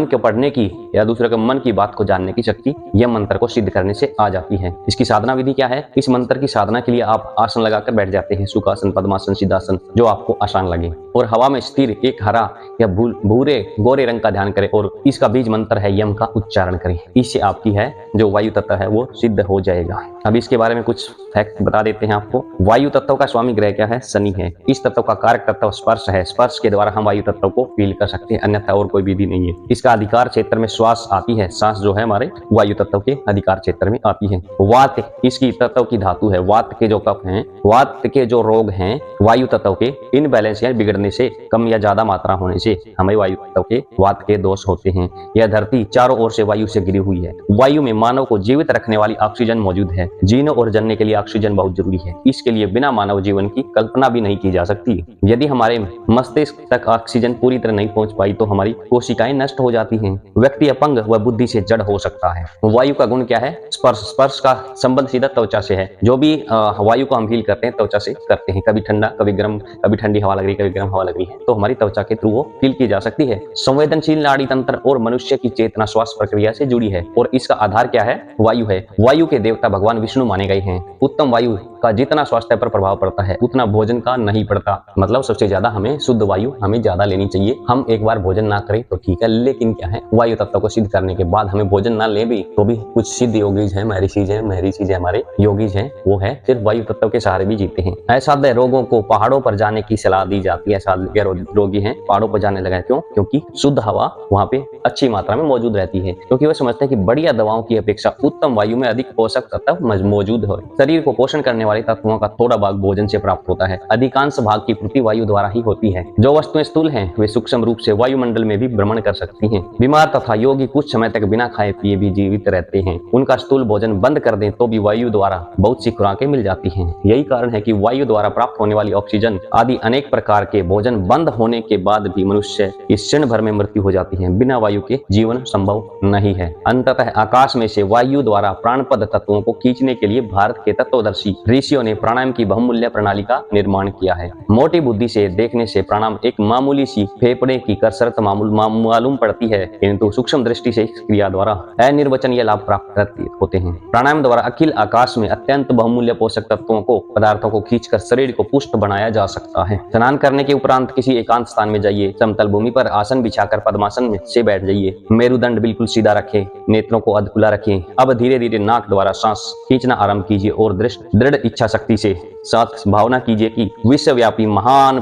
के पढ़ने की या दूसरों के मन की बात को जानने की शक्ति यम मंत्र को सिद्ध करने से आ जाती है। इसकी साधना विधि क्या है? इस मंत्र की साधना के लिए आप आसन लगाकर बैठ जाते हैं, सुखासन, पद्मासन, सिद्धासन, जो आपको आसान लगे, और हवा में स्थिर एक हरा या भूरे गोरे रंग का ध्यान करें और इसका बीज मंत्र है यम का उच्चारण करें। इससे आपकी है जो वायु तत्व है वो सिद्ध हो जाएगा। अब इसके बारे में कुछ फैक्ट बता देते हैं आपको। वायु तत्व का स्वामी ग्रह क्या है? शनि है। इस तत्व का कारक तत्व स्पर्श है। स्पर्श के द्वारा हम वायु तत्व को फील कर सकते हैं, अन्यथा और कोई विधि नहीं है। इसका अधिकार क्षेत्र में श्वास आती है। सांस जो है हमारे वायु तत्व के अधिकार क्षेत्र में आती है। वात इसकी तत्व की धातु है। वात के जो कफ हैं, वात के जो रोग हैं वायु तत्व के इनबैलेंस या बिगड़ने से, कम या ज्यादा मात्रा होने से हमें वायु तत्व के वात के दोष होते हैं। यह धरती चारों ओर से वायु से घिरी हुई है। वायु में मानव को जीवित रखने वाली ऑक्सीजन मौजूद है। जीने और जनने के लिए ऑक्सीजन बहुत जरूरी है। इसके लिए बिना मानव जीवन की कल्पना भी नहीं की जा सकती। यदि हमारे मस्तिष्क तक ऑक्सीजन पूरी तरह नहीं पहुंच पाई तो हमारी कोशिकाएं नष्ट हो जाती हैं। व्यक्ति अपंग व बुद्धि से जड़ हो सकता है। वायु का गुण क्या है? स्पर्श। स्पर्श का संबंध सीधा त्वचा से है। जो भी वायु को हम फील करते हैं त्वचा से करते हैं। कभी ठंडा, कभी गर्म, कभी ठंडी हवा लग रही, कभी गर्म हवा लग रही है तो हमारी त्वचा के थ्रू वो फील की जा सकती है। संवेदनशील नाड़ी तंत्र और मनुष्य की चेतना श्वास प्रक्रिया से जुड़ी है, और इसका आधार क्या है? वायु है। वायु के देवता भगवान विष्णु माने गए हैं। उत्तम वायु का जितना स्वास्थ्य पर प्रभाव पड़ता है उतना भोजन का नहीं पड़ता। मतलब सबसे ज्यादा हमें शुद्ध वायु हमें ज्यादा लेनी चाहिए। हम एक बार भोजन ना करें तो ठीक है, लेकिन क्या है वायु तत्व को सिद्ध करने के बाद हमें भोजन ना ले भी तो भी कुछ सिद्ध योगीज है, महर्षिज है हमारे योगीज हैं, वो है सिर्फ वायु तत्व के सहारे भी जीते हैं। असाध्य रोगों को पहाड़ों पर जाने की सलाह दी जाती है। असाध्य रोगी हैं पहाड़ों पर जाने लगा। क्यों? क्योंकि शुद्ध हवा वहाँ पे अच्छी मात्रा में मौजूद रहती है, क्योंकि वो समझते हैं कि बढ़िया दवाओं की अपेक्षा उत्तम वायु में अधिक पोषक तत्व मौजूद है। शरीर को पोषण करने वाले तत्वों का थोड़ा भाग भोजन से प्राप्त होता है। अधिकांश भाग की पूर्ति वायु द्वारा ही होती है। जो वस्तुएं स्थूल हैं वे सूक्ष्म रूप से वायुमंडल में भी भ्रमण कर सकती हैं। बीमार तथा योगी कुछ समय तक बिना खाए पिए भी जीवित रहते हैं। उनका स्थूल भोजन बंद कर दें तो भी वायु द्वारा बहुत सी खुराकें मिल जाती हैं। यही कारण है कि वायु द्वारा प्राप्त होने वाली ऑक्सीजन आदि अनेक प्रकार के भोजन बंद होने के बाद भी मनुष्य इस क्षण भर में मृत्यु हो जाती है। बिना वायु के जीवन संभव नहीं है। अंततः आकाश में से वायु द्वारा प्राणपद तत्वों को खींचने के लिए भारत के तत्वदर्शी ऋषियों ने प्राणायाम की बहुमूल्य प्रणाली का निर्माण किया है। मोटी बुद्धि से देखने से प्राणायाम एक मामूली सी फेफड़े की कसरत मालूम पड़ती है, किंतु सूक्ष्म दृष्टि से इस क्रिया द्वारा अनिर्वचनीय लाभ प्राप्त होते हैं। प्राणायाम द्वारा अखिल आकाश में अत्यंत बहुमूल्य पोषक तत्वों को पदार्थों को खींचकर शरीर को पुष्ट बनाया जा सकता है। स्नान करने के उपरांत किसी एकांत स्थान में जाइए, समतल भूमि पर आसन बिछाकर पद्मासन में से बैठ जाइए। मेरुदंड बिल्कुल सीधा रखें, नेत्रों को अधखुला रखें। अब धीरे धीरे नाक द्वारा सांस खींचना आरंभ कीजिए और दृढ़ इच्छा शक्ति से साथ भावना कीजिए कि विश्वव्यापी महान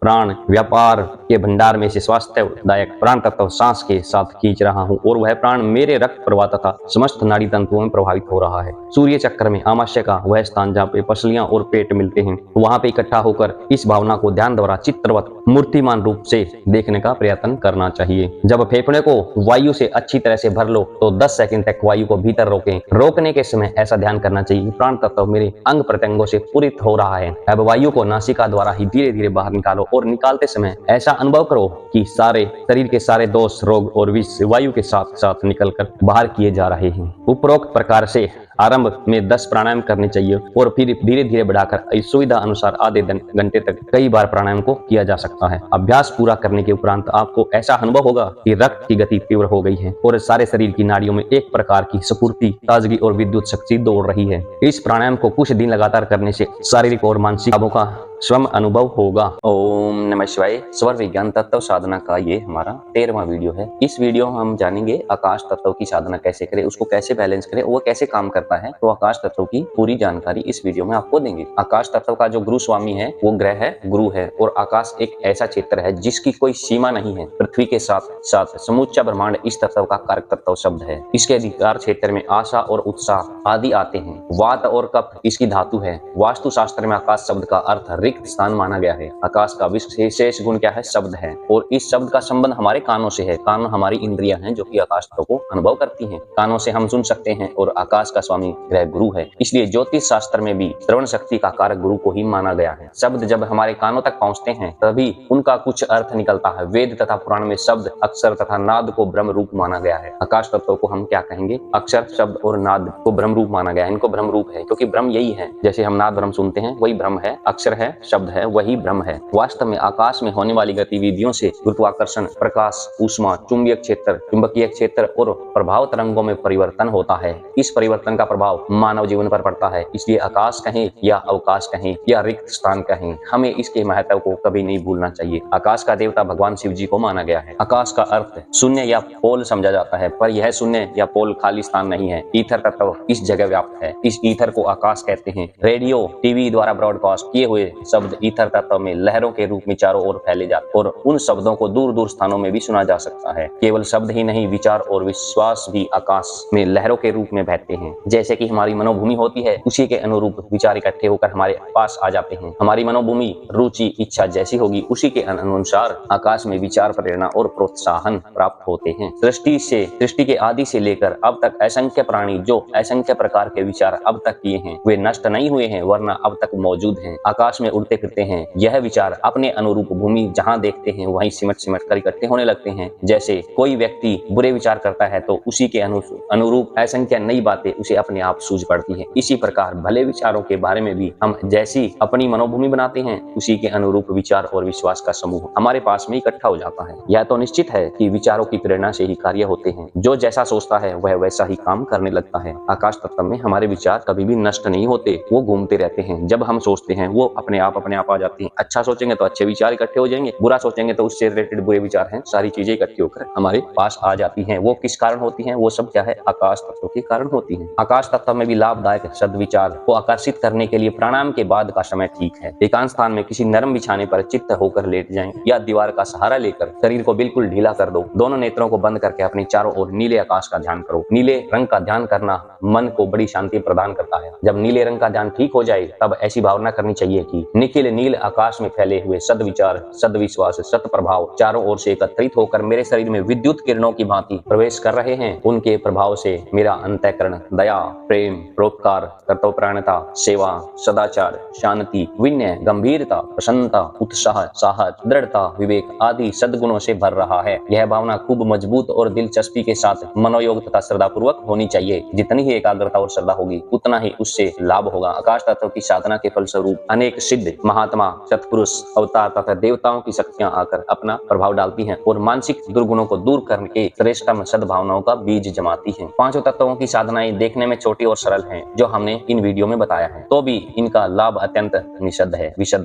प्राण व्यापार के भंडार में से स्वास्थ्यदायक प्राण तत्व सांस के साथ खींच रहा हूँ और वह प्राण मेरे रक्त प्रवाह तथा समस्त नाड़ी तंतुओं में प्रभावित हो रहा है। सूर्य चक्र में आमाशय का वह स्थान जहाँ पे पसलियां और पेट मिलते हैं, वहां पे इकट्ठा होकर इस भावना को ध्यान द्वारा चित्रवत मूर्तिमान रूप से देखने का प्रयत्न करना चाहिए। जब फेफड़े को वायु से अच्छी तरह से भर लो तो 10 सेकंड तक वायु को भीतर रोकें। रोकने के समय ऐसा ध्यान करना चाहिए प्राण तत्व मेरे अंग प्रत्यंगों से पूरित हो रहा है। अब वायु को नासिका द्वारा ही धीरे धीरे बाहर निकालो और निकालते समय ऐसा अनुभव करो कि सारे शरीर के सारे दोष, रोग और विष वायु के साथ साथ निकलकर बाहर किए जा रहे हैं। उपरोक्त प्रकार से आरंभ में 10 प्राणायाम करने चाहिए और फिर धीरे धीरे बढ़ाकर सुविधा अनुसार आधे घंटे तक कई बार प्राणायाम को किया जा सकता है। अभ्यास पूरा करने के उपरांत आपको ऐसा अनुभव होगा कि रक्त की गति तीव्र हो गई है और सारे शरीर की नाड़ियों में एक प्रकार की स्फूर्ति, ताजगी और विद्युत शक्ति दौड़ रही है। इस प्राणायाम को कुछ दिन लगातार करने से शारीरिक और मानसिक लाभों का स्वयं अनुभव होगा। ओम नमः शिवाय। स्वर विज्ञान तत्व साधना का ये हमारा 13वां वीडियो है। इस वीडियो में हम जानेंगे आकाश तत्व की साधना कैसे करें, उसको कैसे बैलेंस करें, वो कैसे काम करता है। तो आकाश तत्व की पूरी जानकारी इस वीडियो में आपको देंगे। आकाश तत्व का जो गुरु स्वामी है वो ग्रह है, गुरु है और आकाश एक ऐसा क्षेत्र है जिसकी कोई सीमा नहीं है। पृथ्वी के साथ साथ समूचा ब्रह्मांड इस तत्व का कारक तत्व शब्द है। इसके अधिकार क्षेत्र में आशा और उत्साह आदि आते हैं। वात और कफ इसकी धातु है। वास्तु शास्त्र में आकाश शब्द का अर्थ रिक्त स्थान माना गया है। आकाश का विशेष गुण क्या है? शब्द है और इस शब्द का संबंध हमारे कानों से है। कान हमारी इंद्रियां हैं जो कि आकाश तत्व को अनुभव करती हैं। कानों से हम सुन सकते हैं और आकाश का स्वामी ग्रह गुरु है। इसलिए ज्योतिष शास्त्र में भी श्रवण शक्ति का कारक गुरु को ही माना गया है। शब्द जब हमारे कानों तक पहुंचते हैं तभी उनका कुछ अर्थ निकलता है। वेद तथा पुराण में शब्द, अक्षर तथा नाद को ब्रह्म रूप माना गया है। आकाश तत्व को हम क्या कहेंगे? अक्षर, शब्द और नाद को ब्रह्म रूप माना गया है। इनको ब्रह्म रूप है क्योंकि ब्रह्म यही है। जैसे हम नाद ब्रह्म सुनते हैं वही ब्रह्म है, अक्षर है, शब्द है, वही ब्रह्म है। वास्तव में आकाश में होने वाली गतिविधियों से गुरुत्वाकर्षण, प्रकाश, ऊष्मा, चुंबकीय क्षेत्र, चुंबकीय क्षेत्र और प्रभाव तरंगों में परिवर्तन होता है। इस परिवर्तन का प्रभाव मानव जीवन पर पड़ता है। इसलिए आकाश कहें या अवकाश कहें या रिक्त स्थान कहें, हमें इसके महत्व को कभी नहीं भूलना चाहिए। आकाश का देवता भगवान शिव जी को माना गया है। आकाश का अर्थ शून्य या पोल समझा जाता है, पर यह शून्य या पोल खाली स्थान नहीं है। ईथर तत्व इस जगह व्याप्त है। इस ईथर को आकाश कहते हैं। रेडियो, टीवी द्वारा ब्रॉडकास्ट किए हुए शब्द ईथर तत्व में लहरों के रूप में चारों ओर फैले जाते और उन शब्दों को दूर दूर स्थानों में भी सुना जा सकता है। केवल शब्द ही नहीं, विचार और विश्वास भी आकाश में लहरों के रूप में बहते हैं। जैसे कि हमारी मनोभूमि होती है, उसी के अनुरूप विचार इकट्ठे होकर हमारे पास आ जाते हैं। हमारी मनोभूमि, रुचि, इच्छा जैसी होगी उसी के अनुसार आकाश में विचार, प्रेरणा और प्रोत्साहन प्राप्त होते हैं। सृष्टि के आदि से लेकर अब तक असंख्य प्राणी जो असंख्य प्रकार के विचार अब तक किए हैं वे नष्ट नहीं हुए हैं, वरना अब तक मौजूद हैं। आकाश में उड़ते फिरते हैं। यह विचार अपने अनुरूप भूमि जहां देखते हैं वहीं सिमट कर इकट्ठे होने लगते हैं। जैसे कोई व्यक्ति बुरे विचार करता है तो उसी के अनुरूप असंख्य नई बातें उसे अपने आप सूझ पड़ती हैं। इसी प्रकार भले विचारों के बारे में भी हम जैसी अपनी मनोभूमि बनाते हैं उसी के अनुरूप विचार और विश्वास का समूह हमारे पास में इकट्ठा हो जाता है। यह तो निश्चित है कि विचारों की प्रेरणा से ही कार्य होते हैं। जो जैसा सोचता है वह वैसा ही काम करने लगता है। आकाश तत्व में हमारे विचार कभी भी नष्ट नहीं होते, वो घूमते रहते हैं। जब हम सोचते हैं वो अपने आप आ जाती हैं। अच्छा सोचेंगे तो अच्छे विचार इकट्ठे हो जाएंगे, बुरा सोचेंगे तो उससे रिलेटेड बुरे विचार हैं, सारी चीजें इकट्ठी होकर हमारे पास आ जाती हैं। वो किस कारण होती हैं? वो सब क्या है? आकाश तत्व के कारण होती हैं। आकाश तत्व में भी लाभदायक सद्विचार को आकर्षित करने के लिए प्राणायाम के बाद का समय ठीक है। एकांत स्थान में किसी नरम बिछाने पर चित्त होकर लेट जाएं या दीवार का सहारा लेकर शरीर को बिल्कुल ढीला कर दो। दोनों नेत्रों को बंद करके अपने चारों ओर नीले आकाश का ध्यान करो। नीले रंग का ध्यान करना मन को बड़ी शांति प्रदान करता है। जब नीले रंग का ध्यान ठीक हो जाए तब ऐसी भावना करनी चाहिए कि निखिल नील आकाश में फैले हुए सद्विचार, सद्विश्वास, सत प्रभाव चारों ओर से एकत्रित होकर मेरे शरीर में विद्युत किरणों की भांति प्रवेश कर रहे हैं। उनके प्रभाव से मेरा अंतःकरण दया, प्रेम, परोपकार, कर्तव्यपरायणता, सेवा, सदाचार, शांति, विनय, गंभीरता, प्रसन्नता, उत्साह, साहस, दृढ़ता, विवेक आदि सद्गुणों से भर रहा है। यह भावना खूब मजबूत और दिलचस्पी के साथ मनोयोग तथा श्रद्धा पूर्वक होनी चाहिए। जितनी ही एकाग्रता और श्रद्धा होगी उतना ही उससे लाभ होगा। आकाश तत्व की साधना के फलस्वरूप अनेक सिद्ध महात्मा, सत्पुरुष, अवतार तथा देवताओं की शक्तियां आकर अपना प्रभाव डालती हैं और मानसिक दुर्गुणों को दूर करके श्रेष्ठतम सद्भावनाओं का बीज जमाती हैं। पांचों तत्वों की साधनाएं देखने में छोटी और सरल हैं, जो हमने इन वीडियो में बताया है, तो भी इनका लाभ अत्यंत विशद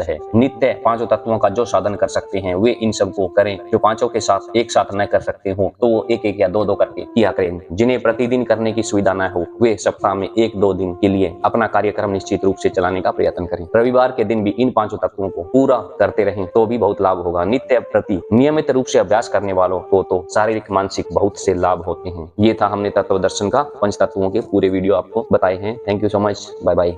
है। नित्य पांचों तत्वों का जो साधन कर सकते हैं वे इन सबको करें। जो पांचों के साथ एक साथ न कर सकते हो तो वो एक एक या दो करके किया करें। जिन्हें प्रतिदिन करने की सुविधा न हो वे सप्ताह में 1-2 दिन के लिए अपना कार्यक्रम निश्चित रूप से चलाने का प्रयत्न करें। रविवार के दिन भी इन पांचों तत्वों को पूरा करते रहें तो भी बहुत लाभ होगा। नित्य प्रति नियमित रूप से अभ्यास करने वालों को तो शारीरिक मानसिक बहुत से लाभ होते हैं। ये था हमने तत्व दर्शन का पंच तत्वों के पूरे वीडियो आपको बताए हैं। Thank you so much. Bye bye.